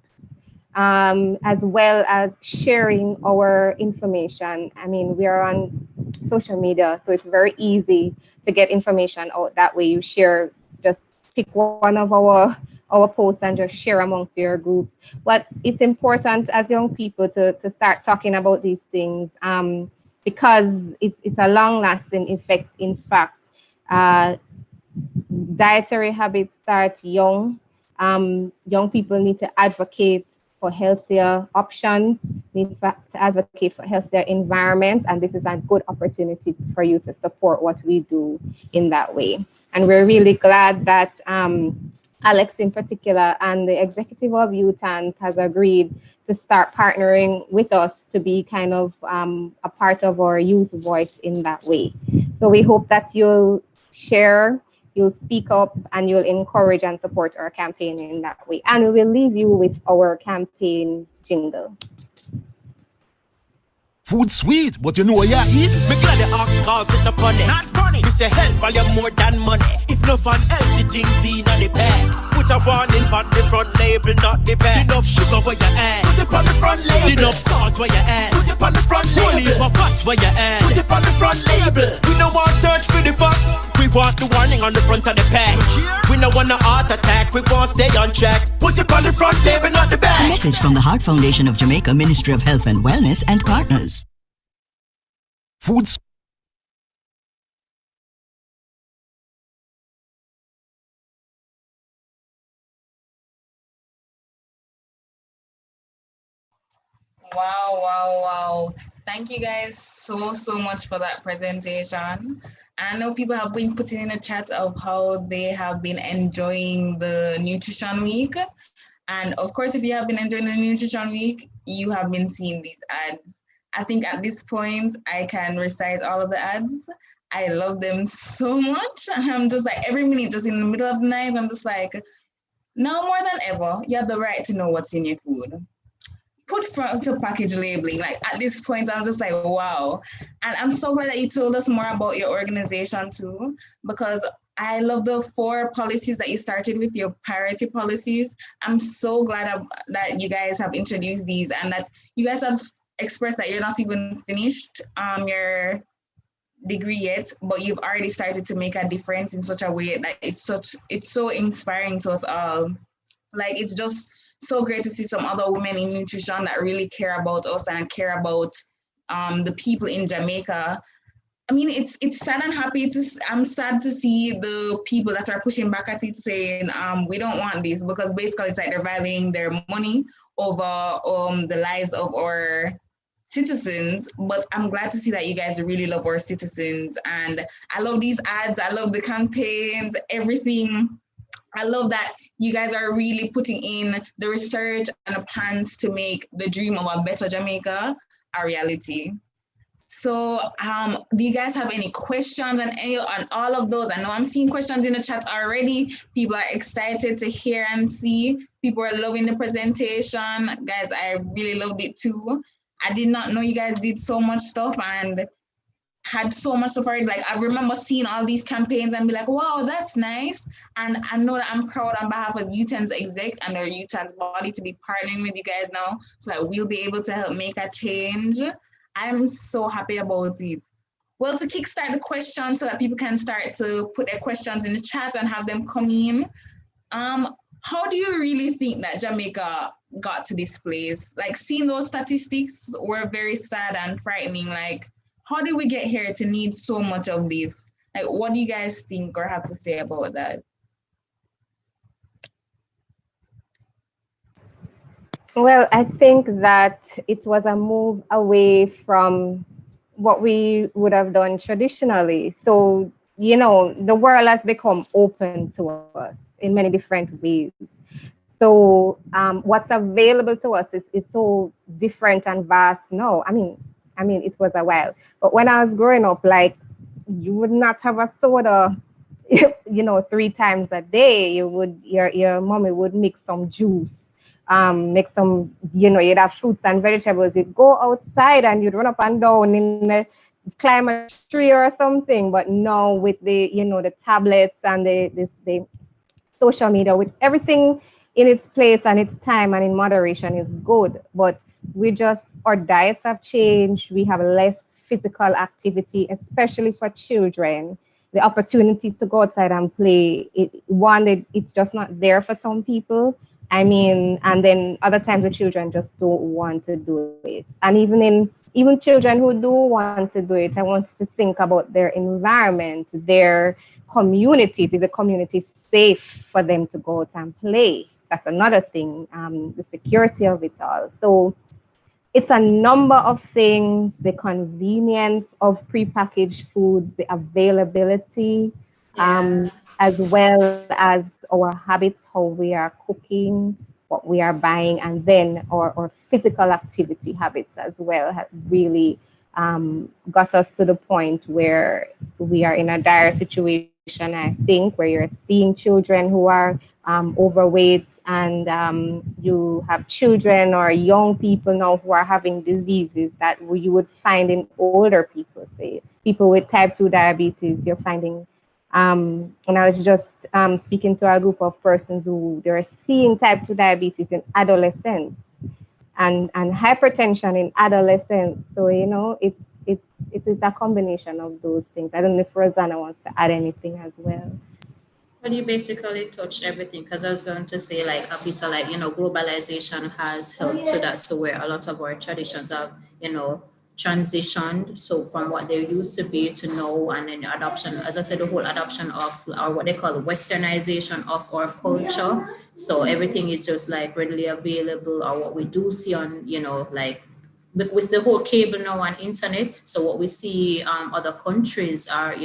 as well as sharing our information. I mean, we are on social media, so it's very easy to get information out that way. You share, just pick one of our posts and just share amongst your groups. But it's important as young people to start talking about these things, because it's a long-lasting effect. In fact, uh, dietary habits start young. Young people need to advocate for healthier options, to advocate for healthier environments, and this is a good opportunity for you to support what we do in that way. And we're really glad that Alex in particular and the executive of UTANS has agreed to start partnering with us to be kind of a part of our youth voice in that way. So we hope that you'll share, you'll speak up, and you'll encourage and support our campaign in that way. And we will leave you with our campaign jingle. Food sweet, but you know what you eat? Me glad the ox cause it a funny. Not funny. Me say help while you're more than money. If no fun healthy things in the bag. Put a warning on the front label, not the back. Enough sugar where you add. Put it on the front label. Enough salt where you add. Put it on the front label. Only my fats where you add. Put it on the front label. We no want search for the facts. We want the warning on the front of the pack. We no want a heart attack. We want stay on track. Put it on the front label, not the back. A message from the Heart Foundation of Jamaica, Ministry of Health and Wellness and partners. Food Wow, wow, wow. Thank you guys so much for that presentation. I know people have been putting in the chat of how they have been enjoying the Nutrition Week. And of course, if you have been enjoying the Nutrition Week, you have been seeing these ads. I think at this point, I can recite all of the ads. I love them so much. I'm just like, every minute, just in the middle of the night, I'm just like, now more than ever, you have the right to know what's in your food. Put front to package labeling. Like at this point, I'm just like, wow. And I'm so glad that you told us more about your organization too, because I love the 4 policies that you started with, your priority policies. I'm so glad that you guys have introduced these and that you guys have expressed that you're not even finished your degree yet, but you've already started to make a difference in such a way that it's so inspiring to us all. Like, it's just so great to see some other women in nutrition that really care about us and care about the people in Jamaica. I mean, it's sad and happy I'm sad to see the people that are pushing back at it saying, we don't want this, because basically it's like they're valuing their money over the lives of our citizens. But I'm glad to see that you guys really love our citizens. And I love these ads. I love the campaigns, everything. I love that you guys are really putting in the research and the plans to make the dream of a better Jamaica a reality. So do you guys have any questions on all of those? I know I'm seeing questions in the chat already. People are excited to hear and see. People are loving the presentation. Guys, I really loved it too. I did not know you guys did so much stuff and had so much stuff already. Like, I remember seeing all these campaigns and be like, wow, that's nice. And I know that I'm proud on behalf of UTANS exec and our UTANS body to be partnering with you guys now so that we'll be able to help make a change. I'm so happy about it. Well, to kickstart the questions so that people can start to put their questions in the chat and have them come in, how do you really think that Jamaica got to this place? Like, seeing those statistics were very sad and frightening. Like, how did we get here to need so much of this? Like, what do you guys think or have to say about that? Well, I think that it was a move away from what we would have done traditionally. So, you know, the world has become open to us in many different ways. So what's available to us is so different and vast now. I mean, it was a while, but when I was growing up, like, you would not have a soda, 3 times a day. Your mommy would make some juice, make some, you'd have fruits and vegetables. You'd go outside and you'd run up and down climb a tree or something. But now with the tablets and the social media, with everything in its place and its time and in moderation, is good. But our diets have changed. We have less physical activity, especially for children. The opportunities to go outside and play, it's just not there for some people. I mean, and then other times the children just don't want to do it. And even children who do want to do it, I want to think about their environment, their community. Is the community safe for them to go out and play? That's another thing. The security of it all. So it's a number of things: the convenience of prepackaged foods, the availability, Yeah. as well as our habits, how we are cooking, what we are buying, and then our physical activity habits as well have really got us to the point where we are in a dire situation, I think, where you're seeing children who are overweight, and you have children or young people now who are having diseases that you would find in older people, say people with type 2 diabetes. You're finding, and I was just speaking to a group of persons who they're seeing type 2 diabetes in adolescents, and hypertension in adolescents. So it is a combination of those things. I don't know if Rosanna wants to add anything as well. Well, you basically touched everything because I was going to say, like, a bit of, like, globalization has helped to that. So where a lot of our traditions have, transitioned. So from what they used to be to now, and then adoption, as I said, the whole adoption of, or what they call westernization of our culture. So everything is just like readily available, or what we do see on, like, with the whole cable now and internet. So what we see other countries are,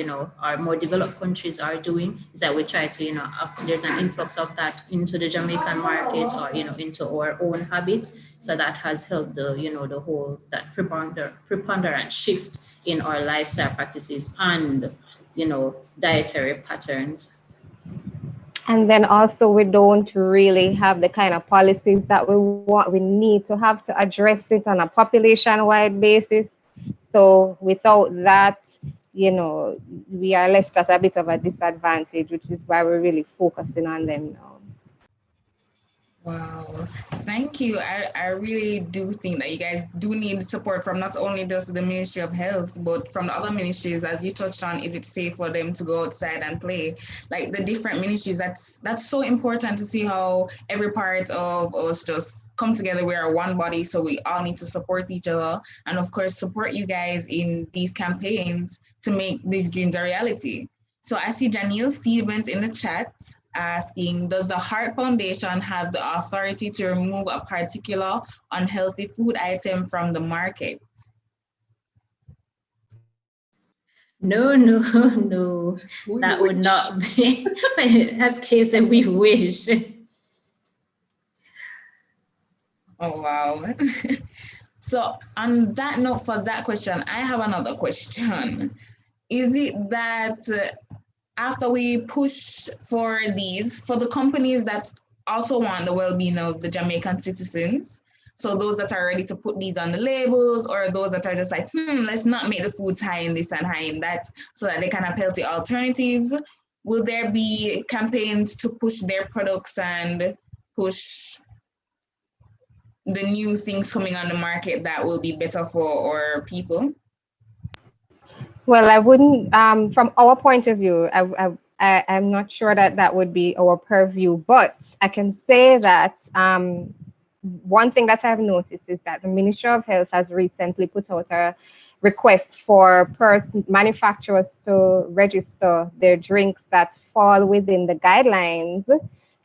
our more developed countries are doing is that we try to, there's an influx of that into the Jamaican market, or, into our own habits. So that has helped the, the whole, that preponderant shift in our lifestyle practices and, dietary patterns. And then also, we don't really have the kind of policies that we need to have to address it on a population-wide basis. So without that, we are left at a bit of a disadvantage, which is why we're really focusing on them now. Wow. Thank you. I really do think that you guys do need support from not only just the Ministry of Health, but from the other ministries. As you touched on, is it safe for them to go outside and play? Like the different ministries, that's so important to see how every part of us just come together. We are one body, so we all need to support each other. And of course, support you guys in these campaigns to make these dreams a reality. So I see Danielle Stevens in the chat asking, does the Heart Foundation have the authority to remove a particular unhealthy food item from the market? No, no, no. That would not be, as case that we wish. Oh, wow. So on that note, for that question, I have another question. Is it that after we push for the companies that also want the well-being of the Jamaican citizens, so those that are ready to put these on the labels, or those that are just like, let's not make the foods high in this and high in that, so that they can have healthy alternatives, will there be campaigns to push their products and push the new things coming on the market that will be better for our people? Well, I wouldn't, from our point of view, I'm not sure that that would be our purview, but I can say that one thing that I've noticed is that the Ministry of Health has recently put out a request for manufacturers to register their drinks that fall within the guidelines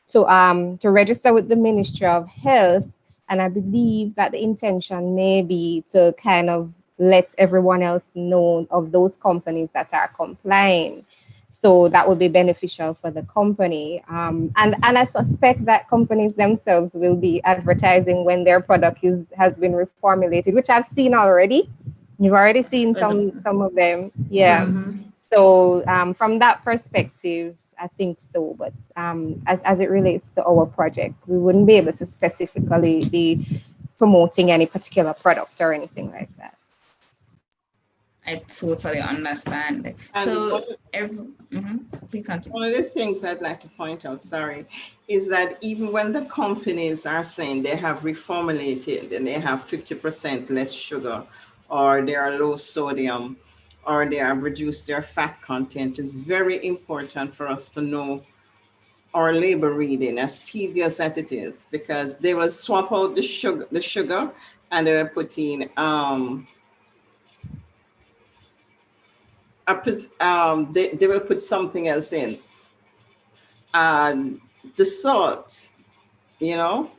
to register with the Ministry of Health. And I believe that the intention may be to kind of let everyone else know of those companies that are complying. So that would be beneficial for the company. And I suspect that companies themselves will be advertising when their product has been reformulated, which I've seen already. You've already seen some of them. Yeah. So from that perspective, I think so. But as it relates to our project, we wouldn't be able to specifically be promoting any particular product or anything like that. I totally understand. And So, please continue. one of the things I'd like to point out, sorry, is that even when the companies are saying they have reformulated and they have 50% less sugar, or they are low sodium, or they have reduced their fat content, it's very important for us to know our label reading, as tedious as it is, because they will swap out the sugar, and they will put in they will put something else in, and the salt, you know,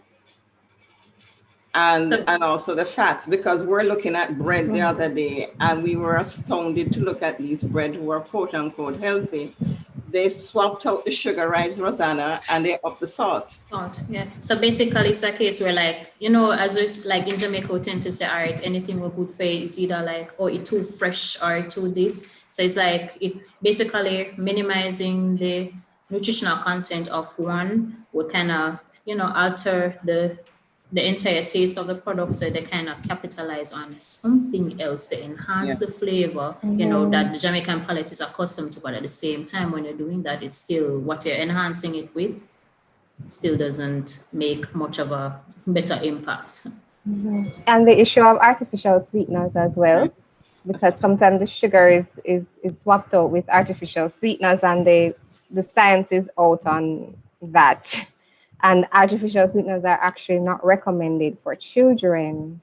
and also the fats, because we're looking at bread the other day, and we were astounded to look at these bread who are quote unquote healthy. They swapped out the sugar, right, Rosanna, and they upped the salt. Yeah. So basically, it's a case where, like, you know, as it's like in Jamaica, we tend to say, all right, anything we're good for is either like, oh, it's too fresh or too this. So it's like it basically minimizing the nutritional content of one would kind of, you know, alter the entire taste of the product, so they kind of capitalize on something else to enhance the flavor, you know, that the Jamaican palate is accustomed to. But at the same time, when you're doing that, it's still what you're enhancing it with still doesn't make much of a better impact. And the issue of artificial sweeteners as well, because sometimes the sugar is swapped out with artificial sweeteners, and the science is out on that. And artificial sweeteners are actually not recommended for children.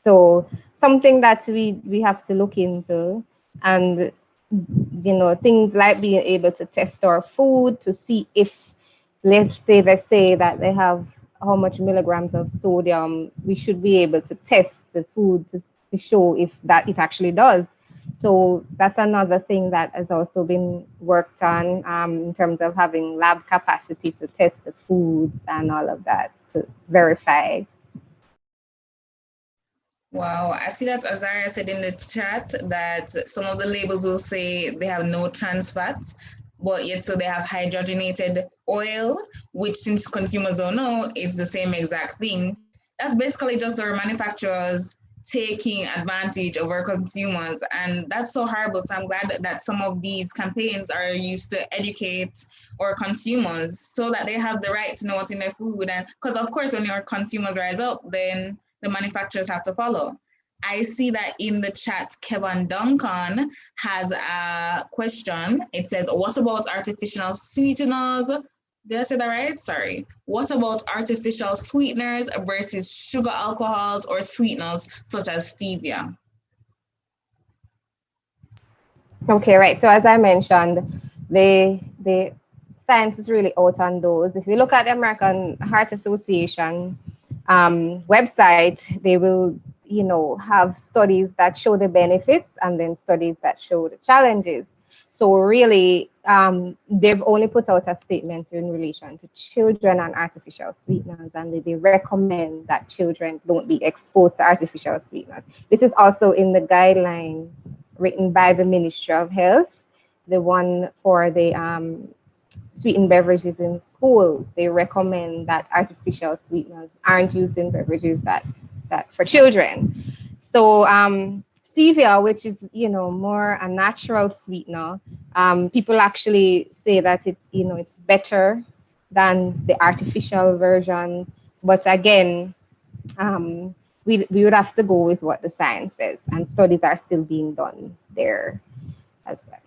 So something that we have to look into, and you know, things like being able to test our food to see if, let's say they say that they have how much milligrams of sodium, we should be able to test the food to show if that it actually does. So that's another thing that has also been worked on in terms of having lab capacity to test the foods and all of that to verify. Wow, I see that Azaria said in the chat that some of the labels will say they have no trans fats, but yet so they have hydrogenated oil, which, since consumers don't know, is the same exact thing. That's basically just our manufacturers taking advantage of our consumers, and that's so horrible. So I'm glad that some of these campaigns are used to educate our consumers so that they have the right to know what's in their food. And because of course, when your consumers rise up, then the manufacturers have to follow. I see that in the chat, Kevin Duncan has a question. It says, what about artificial sweeteners? Did I say that right? Sorry. What about artificial sweeteners versus sugar alcohols or sweeteners such as stevia? Okay, right. So as I mentioned, the science is really out on those. If you look at the American Heart Association website, they will, you know, have studies that show the benefits and then studies that show the challenges. So really, they've only put out a statement in relation to children and artificial sweeteners, and they recommend that children don't be exposed to artificial sweeteners. This is also in the guideline written by the Ministry of Health, the one for the sweetened beverages in schools. They recommend that artificial sweeteners aren't used in beverages that for children. So stevia, which is, you know, more a natural sweetener, people actually say that it, you know, it's better than the artificial version. But again, we would have to go with what the science says, and studies are still being done there as well.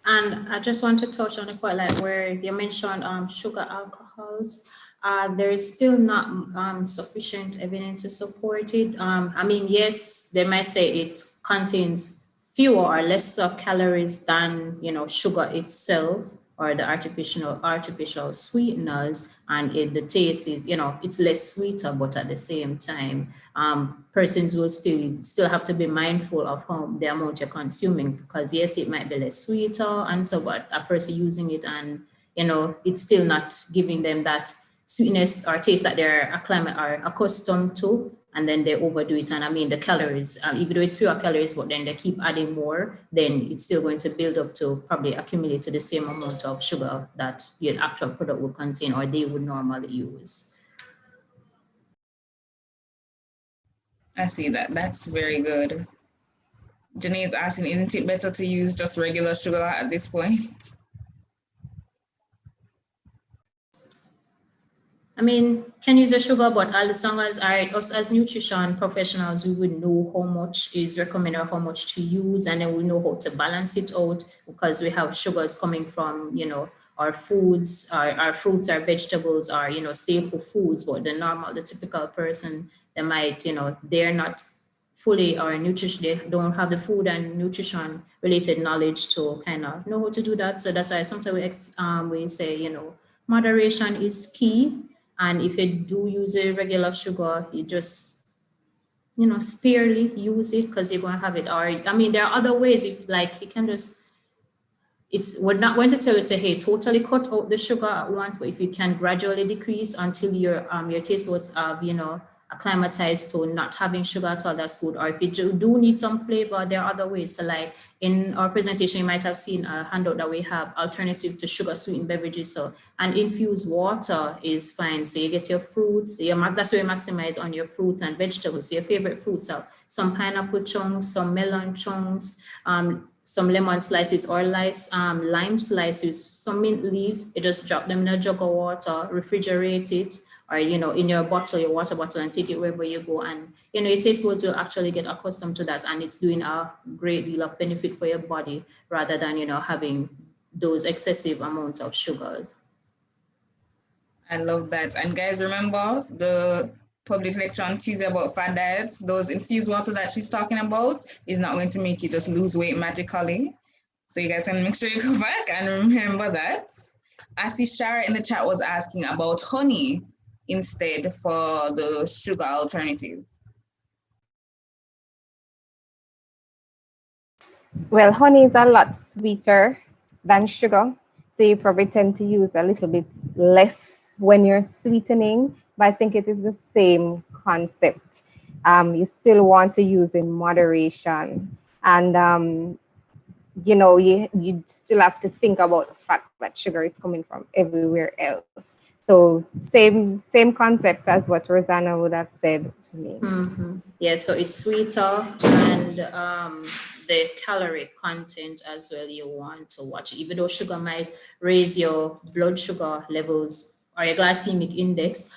And I just want to touch on the point, like where you mentioned sugar alcohols. There is still not sufficient evidence to support it. I mean, yes, they might say it contains fewer or lesser calories than, you know, sugar itself or the artificial sweeteners, and the taste is, it's less sweeter, but at the same time, persons will still have to be mindful of the amount you're consuming, because yes, it might be less sweeter, and so, but a person using it and it's still not giving them that sweetness or taste that they're accustomed to, and then they overdo it. And I mean, the calories, even though it's fewer calories, but then they keep adding more, then it's still going to build up to probably accumulate to the same amount of sugar that your actual product would contain, or they would normally use. I see that. That's very good. Janae is asking, isn't it better to use just regular sugar at this point? I mean, can use a sugar, but as long as us as nutrition professionals, we would know how much is recommended or how much to use, and then we know how to balance it out, because we have sugars coming from, our foods, our fruits, our vegetables, our, staple foods, but the typical person, they might, they're not fully or nutrition, they don't have the food and nutrition related knowledge to kind of know how to do that. So that's why sometimes we say, moderation is key. And if you do use a regular sugar, you just, sparely use it, because you're going to have it. Or, I mean, there are other ways, if like you can just, we're not going to tell you to, hey, totally cut out the sugar at once, but if you can gradually decrease until your taste buds have, acclimatized to not having sugar at all, that's good. Or if you do need some flavor, there are other ways. So like in our presentation, you might have seen a handout that we have alternative to sugar sweetened beverages. So, and infused water is fine. So you get your fruits, that's where you maximize on your fruits and vegetables. So your favorite fruits are some pineapple chunks, some melon chunks, some lemon slices or lime slices, some mint leaves. You just drop them in a jug of water, refrigerate it, or in your bottle, your water bottle, and take it wherever you go. And your taste buds will actually get accustomed to that, and it's doing a great deal of benefit for your body, rather than having those excessive amounts of sugars. I love that. And guys, remember the public lecture on Tuesday about fat diets, those infused water that she's talking about is not going to make you just lose weight magically. So you guys can make sure you go back and remember that. I see Shara in the chat was asking about honey instead for the sugar alternative. Well, honey is a lot sweeter than sugar, so you probably tend to use a little bit less when you're sweetening, but I think it is the same concept. You still want to use in moderation, and you still have to think about the fact that sugar is coming from everywhere else. So same concept as what Rosanna would have said to me. Mm-hmm. Yeah, so it's sweeter, and the calorie content as well, you want to watch it. Even though sugar might raise your blood sugar levels or your glycemic index,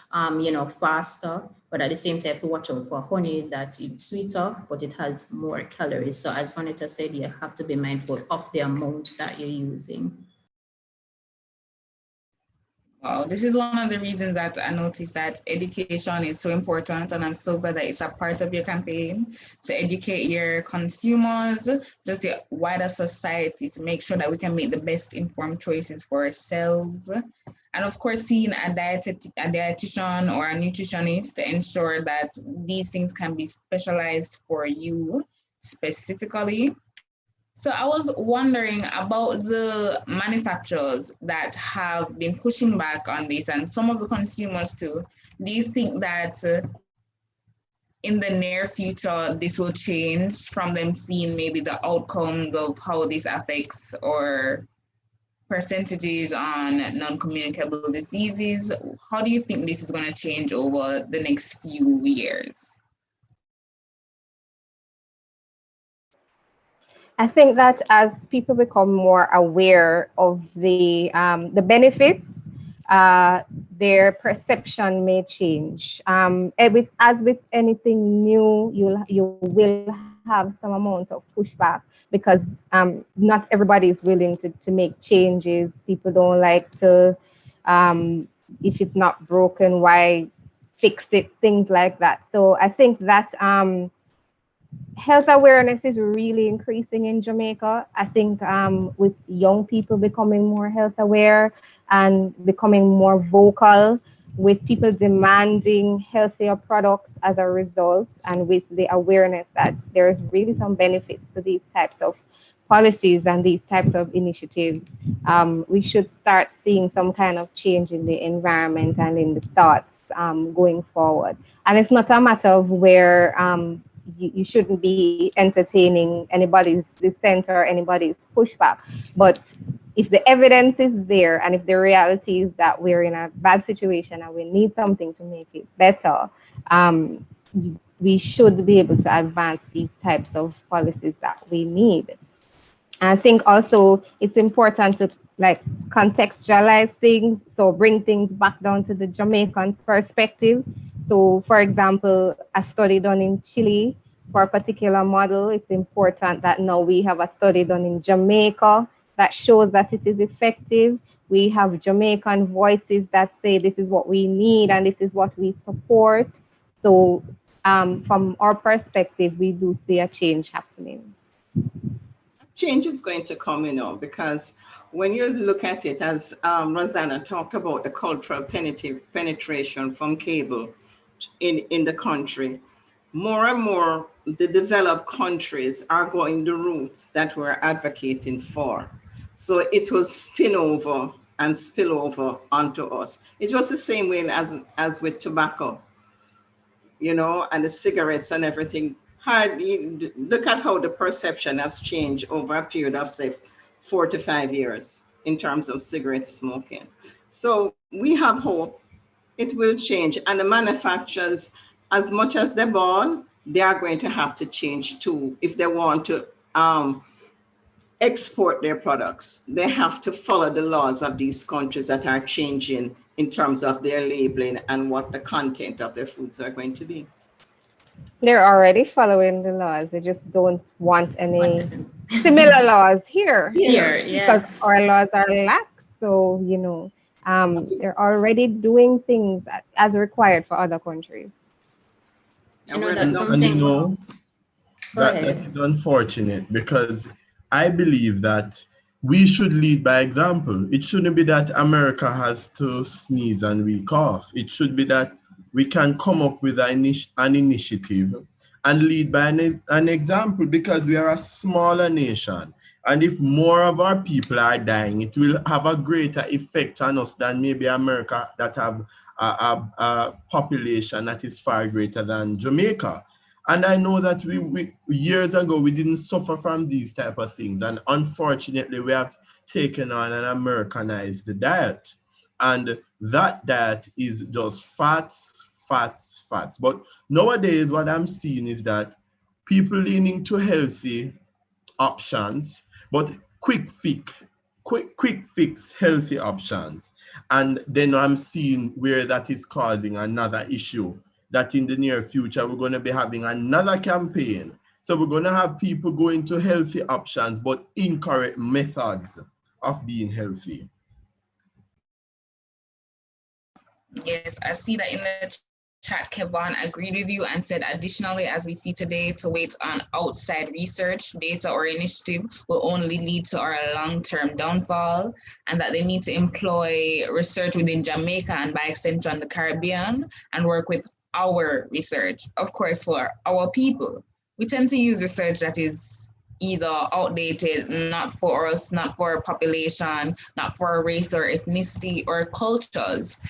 faster, but at the same time, you have to watch out for honey that it's sweeter, but it has more calories. So as Vanessa said, you have to be mindful of the amount that you're using. Wow, this is one of the reasons that I noticed that education is so important, and I'm so glad that it's a part of your campaign to educate your consumers, just the wider society, to make sure that we can make the best informed choices for ourselves. And of course, seeing a dietitian or a nutritionist to ensure that these things can be specialized for you specifically. So I was wondering about the manufacturers that have been pushing back on this, and some of the consumers too. Do you think that in the near future this will change from them seeing maybe the outcomes of how this affects or percentages on non-communicable diseases? How do you think this is going to change over the next few years? I think that as people become more aware of the benefits, their perception may change. As with anything new, you will have some amount of pushback because not everybody is willing to make changes. People don't like to, if it's not broken, why fix it? Things like that. So I think that health awareness is really increasing in Jamaica. I think with young people becoming more health aware and becoming more vocal, with people demanding healthier products as a result, and with the awareness that there's really some benefits to these types of policies and these types of initiatives, we should start seeing some kind of change in the environment and in the thoughts going forward. And it's not a matter of where you shouldn't be entertaining anybody's dissent or anybody's pushback. But if the evidence is there and if the reality is that we're in a bad situation and we need something to make it better, um, we should be able to advance these types of policies that we need. I think also it's important to like contextualize things, so bring things back down to the Jamaican perspective. So, for example, a study done in Chile for a particular model, it's important that now we have a study done in Jamaica that shows that it is effective. We have Jamaican voices that say this is what we need and this is what we support. So, from our perspective, we do see a change happening. Change is going to come, because when you look at it, as Rosanna talked about the cultural penetration from cable in the country, more and more the developed countries are going the route that we're advocating for. So it will spin over and spill over onto us. It was the same way as with tobacco, and the cigarettes and everything. Look at how the perception has changed over a period of, say, 4 to 5 years in terms of cigarette smoking. So we have hope it will change. And the manufacturers, as much as they ball, they are going to have to change too if they want to export their products. They have to follow the laws of these countries that are changing in terms of their labeling and what the content of their foods are going to be. They're already following the laws. They just don't want any similar laws here Yeah. because our laws are lax. So, they're already doing things as required for other countries. You know, that's And something. And Go that ahead. is unfortunate because I believe that we should lead by example. It shouldn't be that America has to sneeze and we cough. It should be that we can come up with an initiative and lead by an example because we are a smaller nation. And if more of our people are dying, it will have a greater effect on us than maybe America that have a population that is far greater than Jamaica. And I know that we years ago we didn't suffer from these type of things, and unfortunately we have taken on an Americanized diet, and that diet is just fats, fats, fats. But nowadays, what I'm seeing is that people leaning to healthy options, but quick fix healthy options. And then I'm seeing where that is causing another issue, that in the near future we're going to be having another campaign. So we're going to have people going to healthy options, but incorrect methods of being healthy. Yes, I see that in the chat, Kevon agreed with you and said, additionally, as we see today, to wait on outside research, data, or initiative will only lead to our long-term downfall, and that they need to employ research within Jamaica and by extension the Caribbean and work with our research, of course, for our people. We tend to use research that is either outdated, not for us, not for our population, not for our race or ethnicity or cultures.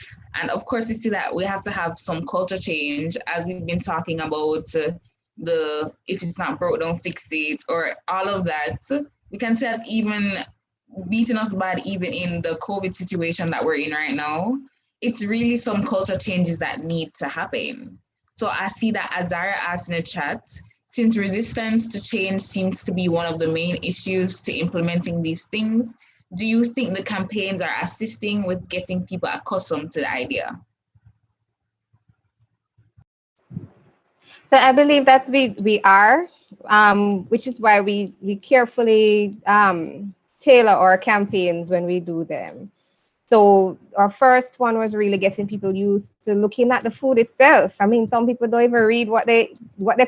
And of course, we see that we have to have some culture change, as we've been talking about the if it's not broke, don't fix it, or all of that. We can see that's even beating us bad, even in the COVID situation that we're in right now. It's really some culture changes that need to happen. So I see that Azara asked in the chat, since resistance to change seems to be one of the main issues to implementing these things, do you think the campaigns are assisting with getting people accustomed to the idea? So I believe that we are, which is why we carefully tailor our campaigns when we do them. So our first one was really getting people used to looking at the food itself. I mean, some people don't even read what they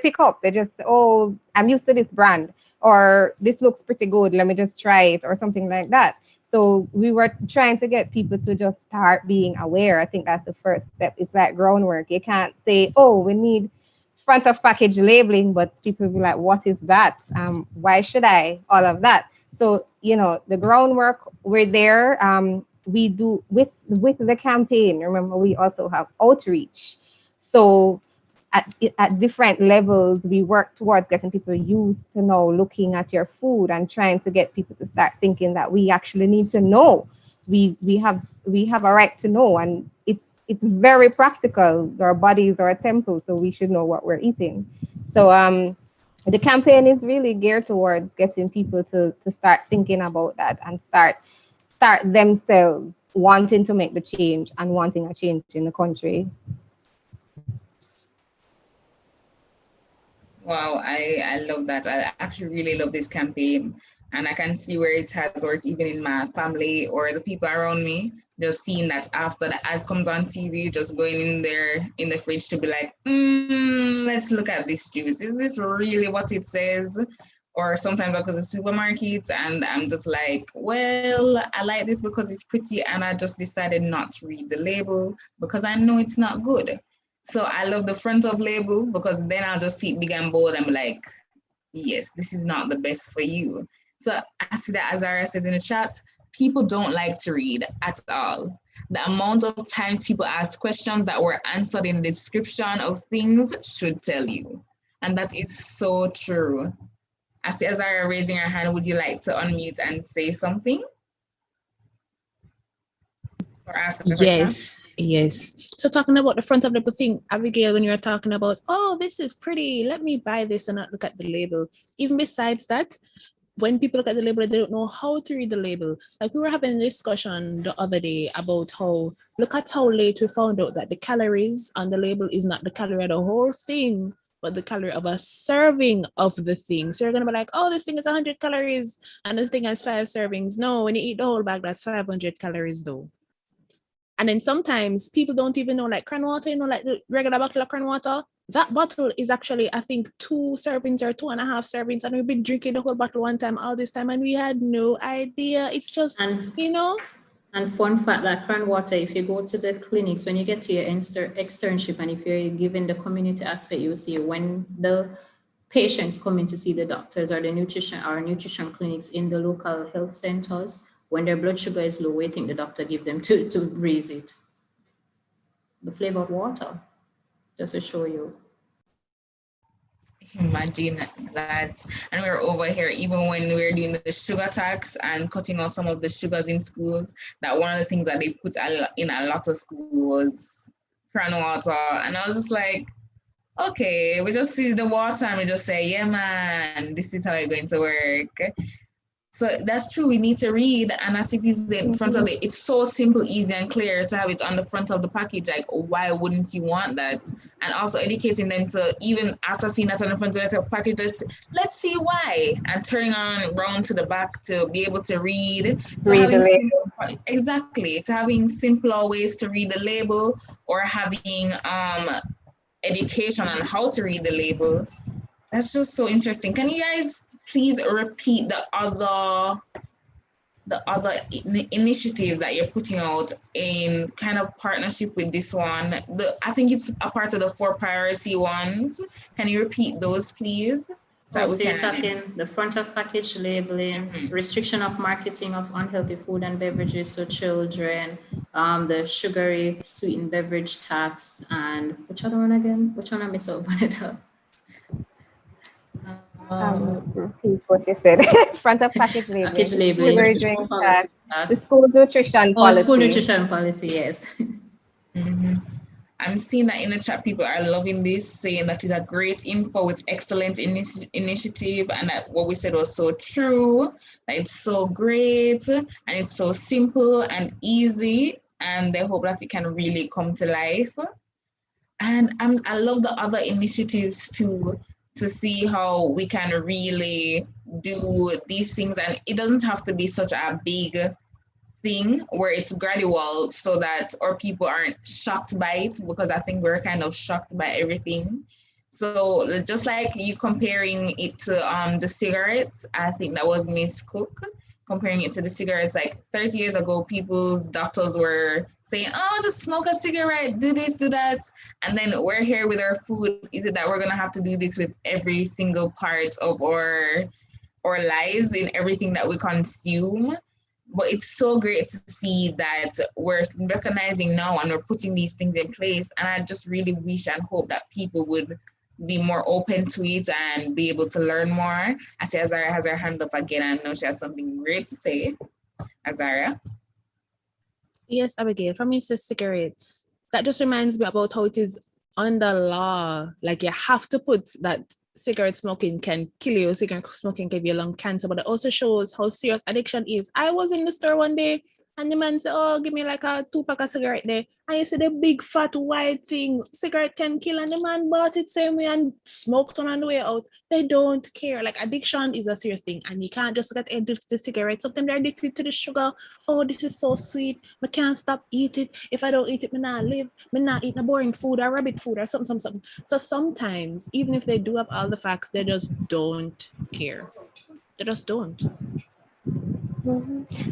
pick up. They just, oh, I'm used to this brand, or this looks pretty good, let me just try it, or something like that. So we were trying to get people to just start being aware. I think that's the first step. It's like groundwork. You can't say, oh, we need front of package labeling, but people be like, what is that? Why should I? All of that. So, the groundwork, we're there. We do with the campaign. Remember, we also have outreach. So at different levels, we work towards getting people used to now looking at your food and trying to get people to start thinking that we actually need to know. We have a right to know, and it's very practical. Our bodies are a temple, so we should know what we're eating. So the campaign is really geared towards getting people to start thinking about that and start themselves wanting to make the change and wanting a change in the country. Wow, I love that. I actually really love this campaign. And I can see where it has worked even in my family or the people around me. Just seeing that after the ad comes on TV, just going in there in the fridge to be like, let's look at this juice. Is this really what it says? Or sometimes I go to the supermarket and I'm just like, well, I like this because it's pretty, and I just decided not to read the label because I know it's not good. So I love the front of label because then I'll just see it big and bold and be like, yes, this is not the best for you. So I see that Azara says in the chat, people don't like to read at all. The amount of times people ask questions that were answered in the description of things should tell you. And that is so true. I see Azara raising her hand. Would you like to unmute and say something? Or ask a question? Yes. So talking about the front of the thing, Abigail, when you're talking about, oh, this is pretty, let me buy this and not look at the label. Even besides that, when people look at the label, they don't know how to read the label. Like we were having a discussion the other day about how, look at how late we found out that the calories on the label is not the calorie of the whole thing, but the calorie of a serving of the thing. So you're going to be like, oh, this thing is 100 calories and the thing has 5 servings. No, when you eat the whole bag, that's 500 calories though. And then sometimes people don't even know, like cran water, like the regular bottle of cran water, that bottle is actually, I think, 2 servings or 2.5 servings. And we've been drinking the whole bottle one time all this time and we had no idea. It's just, And fun fact, that cran water, if you go to the clinics, when you get to your externship and if you're given the community aspect, you'll see when the patients come in to see the doctors or the nutrition clinics in the local health centers, when their blood sugar is low, we think the doctor give them to raise it. The flavored water, just to show you. Imagine that. And we're over here, even when we're doing the sugar tax and cutting out some of the sugars in schools, that one of the things that they put in a lot of schools was cran water. And I was just like, okay, we just see the water and we just say, yeah, man, this is how it's going to work. So that's true. We need to read, and as if you say in front of it, it's so simple, easy, and clear to have it on the front of the package. Like, why wouldn't you want that? And also educating them to, even after seeing that on the front of the package, just let's see why, and turning around to the back to be able to read. Exactly, to having simpler ways to read the label, or having education on how to read the label. That's just so interesting. Can you guys please repeat the other initiative that you're putting out in kind of partnership with this one? I think it's a part of the 4 priority ones. Can you repeat those, please? So you're talking the front of package labeling, restriction of marketing of unhealthy food and beverages to children, the sugary sweetened beverage tax, and which other one again? Which one I missed out? Repeat what you said. Front of package labeling. Package labeling. Sugar drink tax. The school's nutrition policy. School nutrition policy, yes. I'm seeing that in the chat, people are loving this, saying that it's a great info with excellent initiative, and that what we said was so true, that it's so great, and it's so simple and easy, and they hope that it can really come to life. And I love the other initiatives too, to see how we can really do these things. And it doesn't have to be such a big thing where it's gradual so that our people aren't shocked by it, because I think we're kind of shocked by everything. So just like you comparing it to the cigarettes, I think that was Miss Cook comparing it to the cigarettes. Like 30 years ago, people's doctors were saying, oh, just smoke a cigarette, do this, do that. And then we're here with our food. Is it that we're gonna have to do this with every single part of our lives in everything that we consume? But it's so great to see that we're recognizing now and we're putting these things in place. And I just really wish and hope that people would be more open to it and be able to learn more. I see Azaria has her hand up again. I know she has something great to say. Azaria? Yes, Abigail, from you says cigarettes. That just reminds me about how it is under law. Like you have to put that cigarette smoking can kill you, cigarette smoking can give you lung cancer, but it also shows how serious addiction is. I was in the store one day and the man said, oh, give me like a 2-pack of cigarette there. And you see the big fat white thing, cigarette can kill, and the man bought it same way and smoked on the way out. They don't care. Like addiction is a serious thing, and you can't just get addicted to cigarettes. Sometimes they're addicted to the sugar. Oh, this is so sweet. I can't stop eat it. If I don't eat it, I not live. I not eat a boring food or rabbit food or something. So sometimes, even if they do have all the facts, they just don't care. They just don't.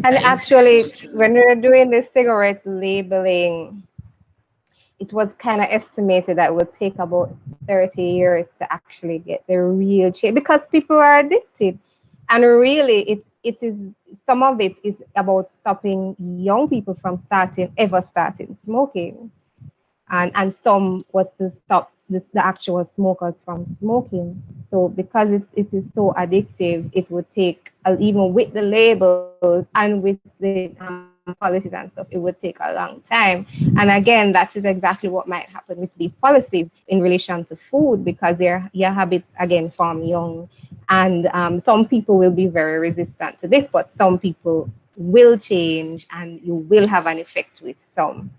And actually, when we were doing the cigarette labeling, it was kind of estimated that it would take about 30 years to actually get the real change, because people are addicted. And really, it is, some of it is about stopping young people from ever starting smoking. And some was to stop the actual smokers from smoking. So because it is so addictive, it would take, even with the labels and with the policies and stuff, it would take a long time. And again, that is exactly what might happen with these policies in relation to food, because your habits again form young. And some people will be very resistant to this, but some people will change and you will have an effect with some.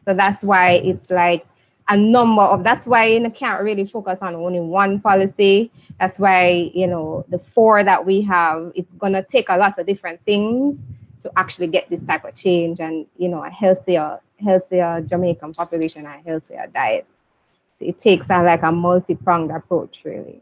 So that's why it's like a number of, that's why you can't really focus on only one policy. That's why, the 4 that we have, it's going to take a lot of different things to actually get this type of change and, a healthier Jamaican population and healthier diet. So it takes like a multi-pronged approach, really.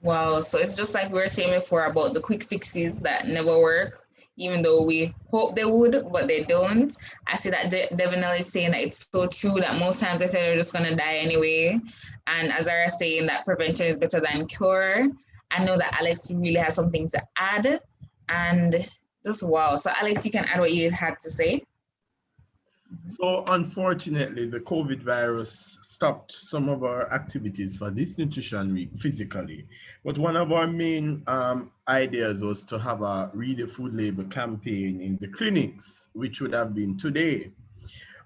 Wow, so it's just like we were saying before about the quick fixes that never work, even though we hope they would, but they don't. I see that Devinel is saying that it's so true that most times they say they're just going to die anyway. And Azara is saying that prevention is better than cure. I know that Alex really has something to add. And just wow. So Alex, you can add what you had to say. So unfortunately, the COVID virus stopped some of our activities for this Nutrition Week physically. But one of our main ideas was to have a Read the Food Label campaign in the clinics, which would have been today.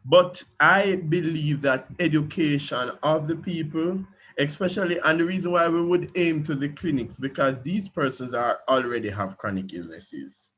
But I believe that education of the people, especially, and the reason why we would aim to the clinics, because these persons already have chronic illnesses.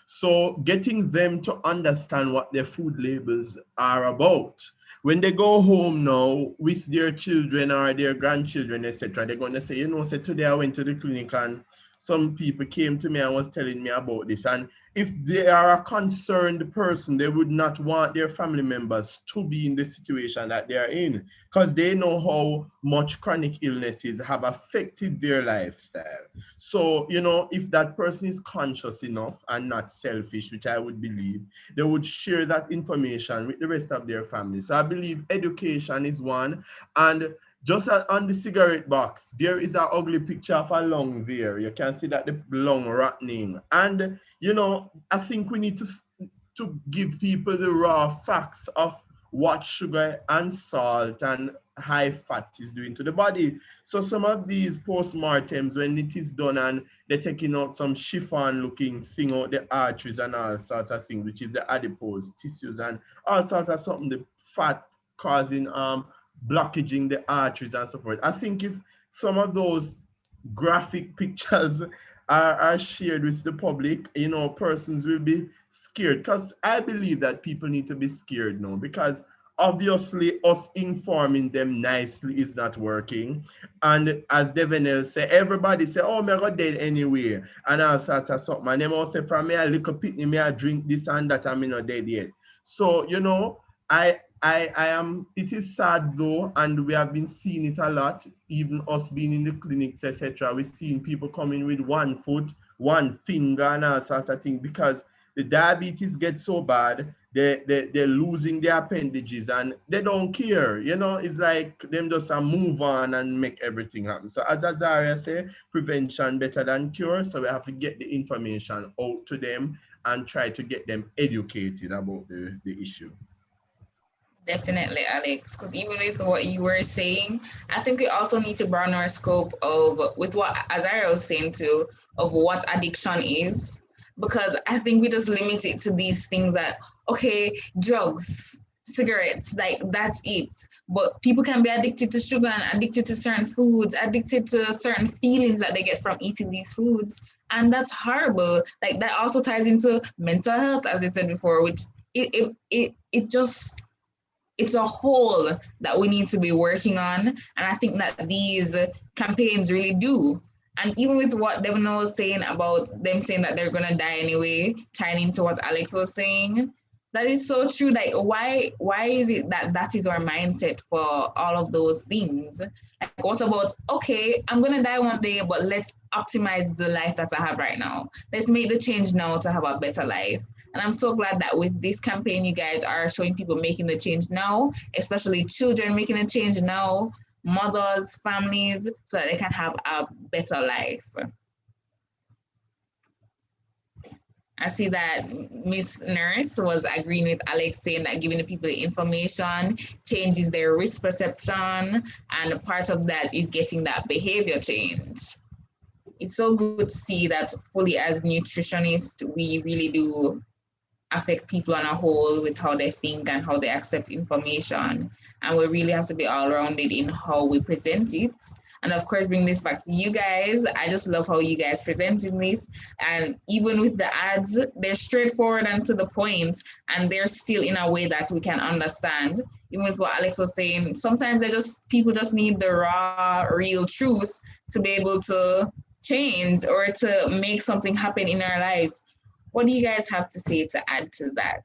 So getting them to understand what their food labels are about. When they go home now with their children or their grandchildren, etc., they're going to say, say today I went to the clinic and some people came to me and was telling me about this. And if they are a concerned person, they would not want their family members to be in the situation that they are in, because they know how much chronic illnesses have affected their lifestyle. So, if that person is conscious enough and not selfish, which I would believe, they would share that information with the rest of their family. So I believe education is one. And just on the cigarette box, there is an ugly picture of a lung there. You can see that the lung rotting. And, I think we need to give people the raw facts of what sugar and salt and high fat is doing to the body. So some of these postmortems, when it is done and they're taking out some chiffon looking thing out the arteries and all sorts of things, which is the adipose tissues and all sorts of something, the fat causing blockaging the arteries and so forth. I think if some of those graphic pictures are shared with the public, persons will be scared, because I believe that people need to be scared now, because obviously us informing them nicely is not working. And as Devenel say, everybody say, oh, me got dead anyway. And all sorts of something. And them all say, from me a little pitney, me I drink this and that, and me not dead yet. So, you know, I am, it is sad though, and we have been seeing it a lot, even us being in the clinics, etc. We're seeing people coming with 1 foot, 1 finger, and all sorts of things, because the diabetes gets so bad, they're losing their appendages and they don't care. You know, it's like them just move on and make everything happen. So as Azaria say, prevention better than cure. So we have to get the information out to them and try to get them educated about the issue. Definitely, Alex, because even with what you were saying, I think we also need to broaden our scope of, with what Azaria was saying too, of what addiction is. Because I think we just limit it to these things that, okay, drugs, cigarettes, like that's it. But people can be addicted to sugar and addicted to certain foods, addicted to certain feelings that they get from eating these foods. And that's horrible. Like that also ties into mental health, as I said before, which it just, it's a whole that we need to be working on. And I think that these campaigns really do. And even with what Devin was saying about them saying that they're gonna die anyway, tying into what Alex was saying, that is so true. Like, why is it that that is our mindset for all of those things? Like, what about, okay, I'm gonna die one day, but let's optimize the life that I have right now. Let's make the change now to have a better life. And I'm so glad that with this campaign, you guys are showing people making the change now, especially children making a change now, mothers, families, so that they can have a better life. I see that Miss Nurse was agreeing with Alex, saying that giving the people the information changes their risk perception, and part of that is getting that behavior change. It's so good to see that fully as nutritionists, we really do affect people on a whole with how they think and how they accept information. And we really have to be all rounded in how we present it. And of course, bring this back to you guys. I just love how you guys presenting this. And even with the ads, they're straightforward and to the point, and they're still in a way that we can understand. Even with what Alex was saying, sometimes people just need the raw, real truth to be able to change or to make something happen in our lives. What do you guys have to say to add to that?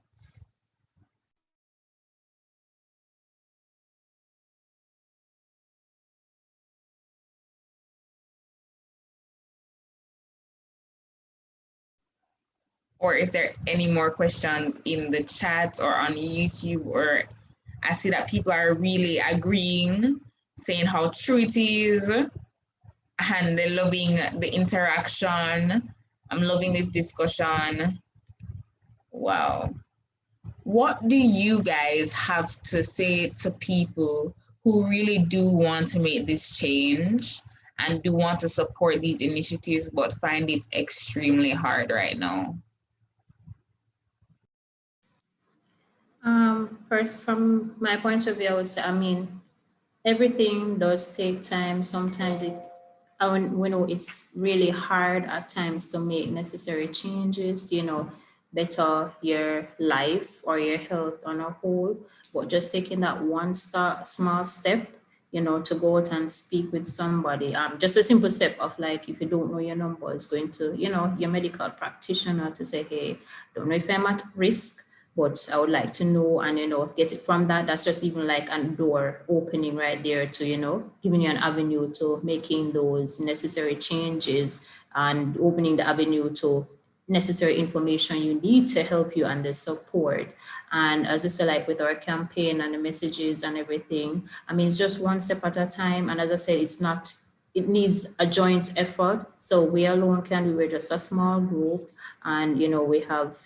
Or if there are any more questions in the chat or on YouTube, or I see that people are really agreeing, saying how true it is, and they're loving the interaction. I'm loving this discussion. Wow. What do you guys have to say to people who really do want to make this change and do want to support these initiatives, but find it extremely hard right now? First, from my point of view, I would say, I mean, everything does take time. Sometimes we know it's really hard at times to make necessary changes, better your life or your health on a whole. But just taking that one small step, to go out and speak with somebody, just a simple step of, like, if you don't know your number, is going to, your medical practitioner to say, hey, don't know if I'm at risk, but I would like to know, and, get it from that. That's just even like a door opening right there to, giving you an avenue to making those necessary changes and opening the avenue to necessary information you need to help you and the support. And as I said, like with our campaign and the messages and everything, I mean, it's just one step at a time. And as I said, it needs a joint effort. So we alone can do, we're just a small group, and we have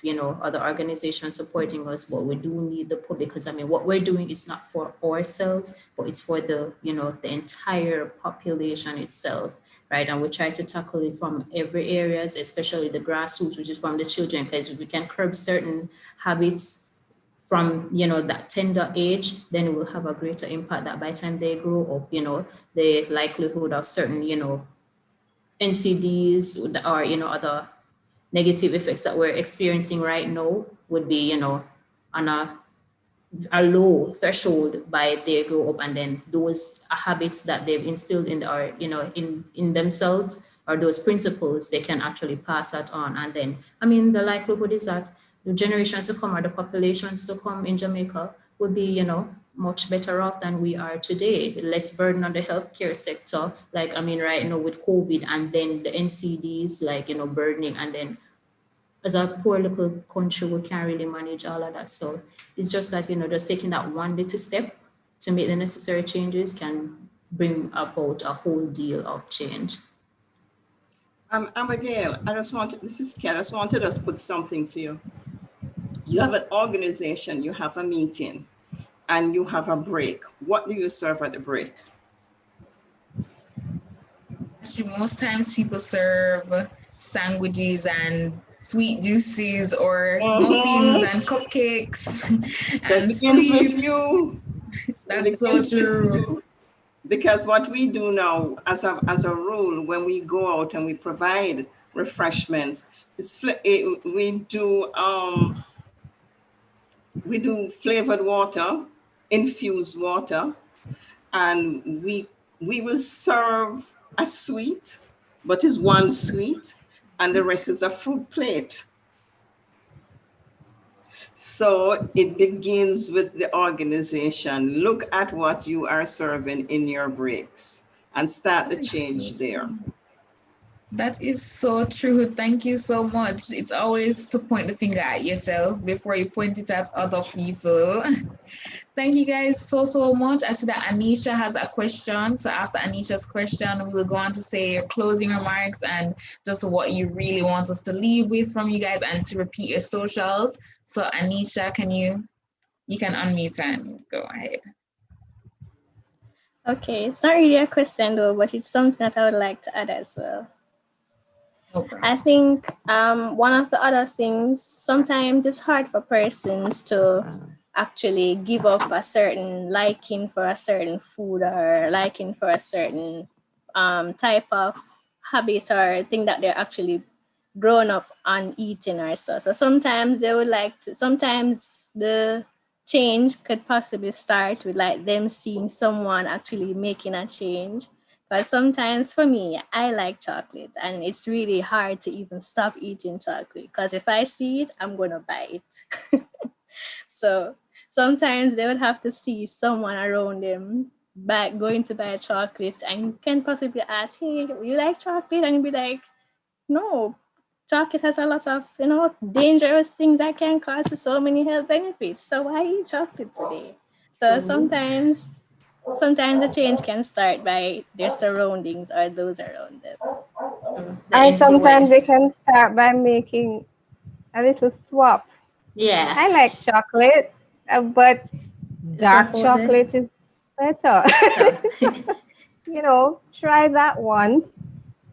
other organizations supporting us, but we do need the public, because I mean, what we're doing is not for ourselves, but it's for the the entire population itself, right? And we try to tackle it from every areas, especially the grassroots, which is from the children, because if we can curb certain habits from that tender age, then it will have a greater impact that by the time they grow up, the likelihood of certain NCDs or other negative effects that we're experiencing right now would be on a a low threshold by they grow up, and then those habits that they've instilled in or in themselves, or those principles, they can actually pass that on. And then the likelihood is that the generations to come, or the populations to come in Jamaica, would be much better off than we are today. Less burden on the healthcare sector, like right now with COVID, and then the NCDs burdening, and then as a poor little country, we can't really manage all of that. So it's just that, just taking that one little step to make the necessary changes can bring about a whole deal of change. Abigail, this is Ken, I just wanted us to put something to you. You have an organization, you have a meeting, and you have a break. What do you serve at the break? Most times people serve sandwiches and sweet juices, or muffins and cupcakes and begins with you. That's so true. Because what we do now, as a rule, when we go out and we provide refreshments, we do flavored water, infused water, and we will serve a sweet, but it's one sweet, and the rest is a fruit plate. So it begins with the organization. Look at what you are serving in your breaks and start the change there. That is so true. Thank you so much. It's always to point the finger at yourself before you point it at other people. Thank you guys so much. I see that Anisha has a question. So after Anisha's question, we'll go on to say your closing remarks and just what you really want us to leave with from you guys, and to repeat your socials. So Anisha, you can unmute and go ahead. Okay, it's not really a question though, but it's something that I would like to add as well. Okay. I think one of the other things, sometimes it's hard for persons to actually give up a certain liking for a certain food, or liking for a certain type of habit or thing that they're actually grown up on eating or so. So sometimes they would like to, sometimes the change could possibly start with like them seeing someone actually making a change. Because sometimes for me, I like chocolate, and it's really hard to even stop eating chocolate, because if I see it, I'm going to buy it. So sometimes they would have to see someone around them going to buy chocolate, and you can possibly ask, hey, you like chocolate? And you'd be like, no, chocolate has a lot of, dangerous things that can cause so many health benefits. So why eat chocolate today? So sometimes the change can start by their surroundings or those around them. And sometimes they can start by making a little swap. Yeah. I like chocolate, but dark chocolate is better. Try that once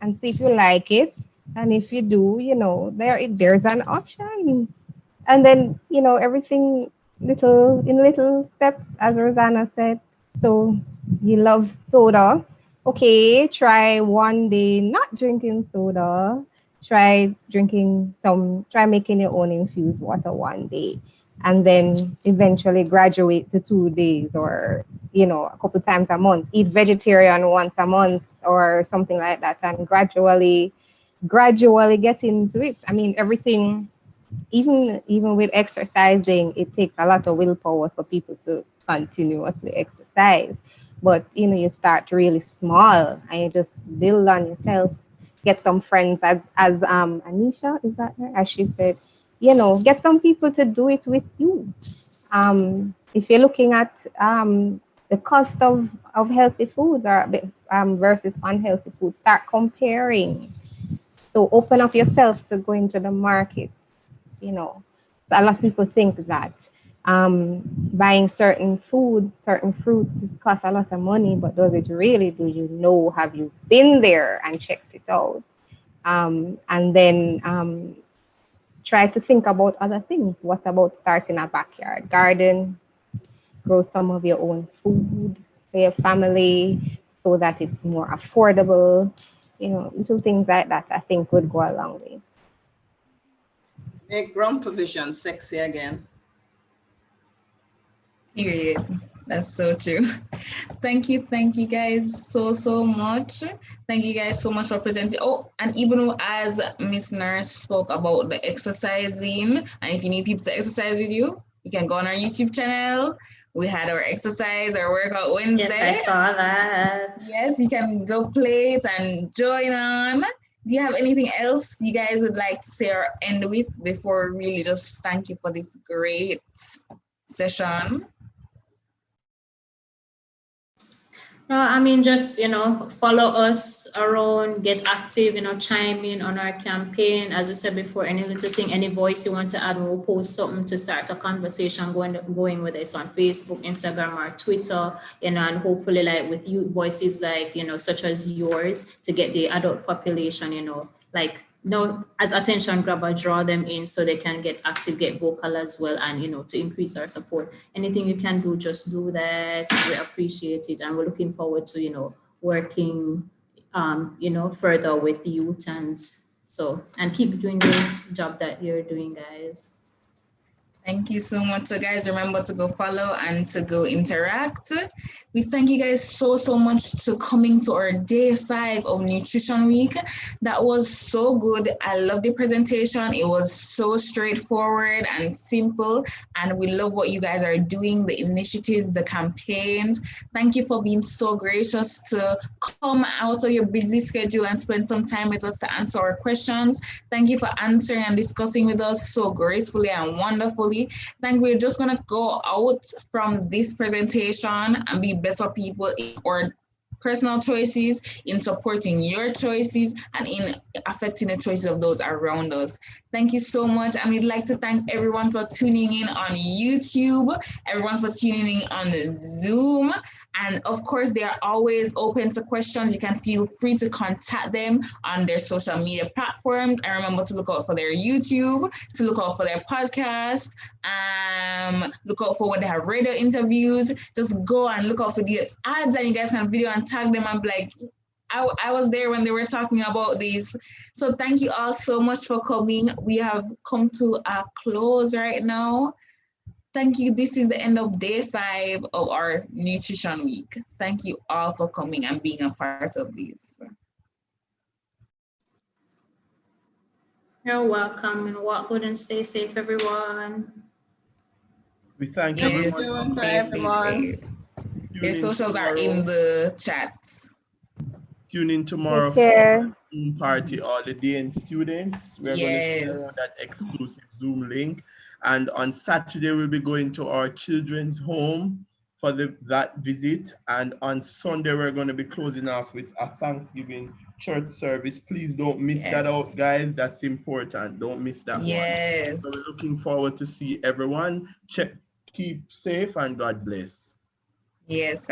and see if you like it. And if you do, there's an option. And then, everything little steps, as Rosanna said. So you love soda. Okay, try one day not drinking soda. Try making your own infused water one day. And then eventually graduate to 2 days, or, a couple times a month. Eat vegetarian once a month or something like that, and gradually get into it. I mean, everything, even with exercising, it takes a lot of willpower for people to continuously exercise. But you start really small and you just build on yourself. Get some friends, as Anisha, is that her? As she said, get some people to do it with you. If you're looking at the cost of healthy foods or versus unhealthy food, start comparing. So open up yourself to going to the market. So a lot of people think that buying certain foods, certain fruits cost a lot of money, but does it really? Do you know? Have you been there and checked it out? And then try to think about other things. What about starting a backyard garden? Grow some of your own food for your family so that it's more affordable. Little things like that I think would go a long way. Make ground provision sexy again. Period. That's so true. Thank you guys so much. Thank you guys so much for presenting. Oh, and even as Miss Nurse spoke about the exercising, and if you need people to exercise with you, you can go on our YouTube channel. We had our exercise, our workout Wednesday. Yes, I saw that. Yes, you can go play it and join on. Do you have anything else you guys would like to say or end with before really just thank you for this great session? No, I mean, just, follow us around, get active, chime in on our campaign. As we said before, any little thing, any voice you want to add, we'll post something to start a conversation going whether it's on Facebook, Instagram, or Twitter, and hopefully like with you voices like, such as yours to get the adult population, as attention grabber, draw them in so they can get active, get vocal as well, and to increase our support. Anything you can do, just do that. We appreciate it, and we're looking forward to working further with the UTANDS. So, and keep doing the job that you're doing, guys. Thank you so much. So guys, remember to go follow and to go interact. We thank you guys so much to coming to our day 5 of Nutrition Week. That was so good. I love the presentation. It was so straightforward and simple. And we love what you guys are doing, the initiatives, the campaigns. Thank you for being so gracious to come out of your busy schedule and spend some time with us to answer our questions. Thank you for answering and discussing with us so gracefully and wonderfully. I think we're just going to go out from this presentation and be better people in our personal choices, in supporting your choices, and in affecting the choices of those around us. Thank you so much. And we'd like to thank everyone for tuning in on YouTube, everyone for tuning in on Zoom. And of course, they are always open to questions. You can feel free to contact them on their social media platforms. And remember to look out for their YouTube, to look out for their podcast, look out for when they have radio interviews. Just go and look out for the ads, and you guys can video and tag them and be like, I was there when they were talking about these. So thank you all so much for coming. We have come to a close right now. Thank you. This is the end of day 5 of our Nutrition Week. Thank you all for coming and being a part of this. You're welcome, and walk good and stay safe, everyone. We thank Yes, everyone. everyone. Their socials are in the chat. Tune in tomorrow Take care. for Zoom party, all the DN students. We're going to share that exclusive Zoom link. And on Saturday, we'll be going to our children's home for that visit. And on Sunday, we're going to be closing off with a Thanksgiving church service. Please don't miss that out, guys. That's important. Don't miss that one. So we're looking forward to see everyone. Keep safe and God bless. Yes, God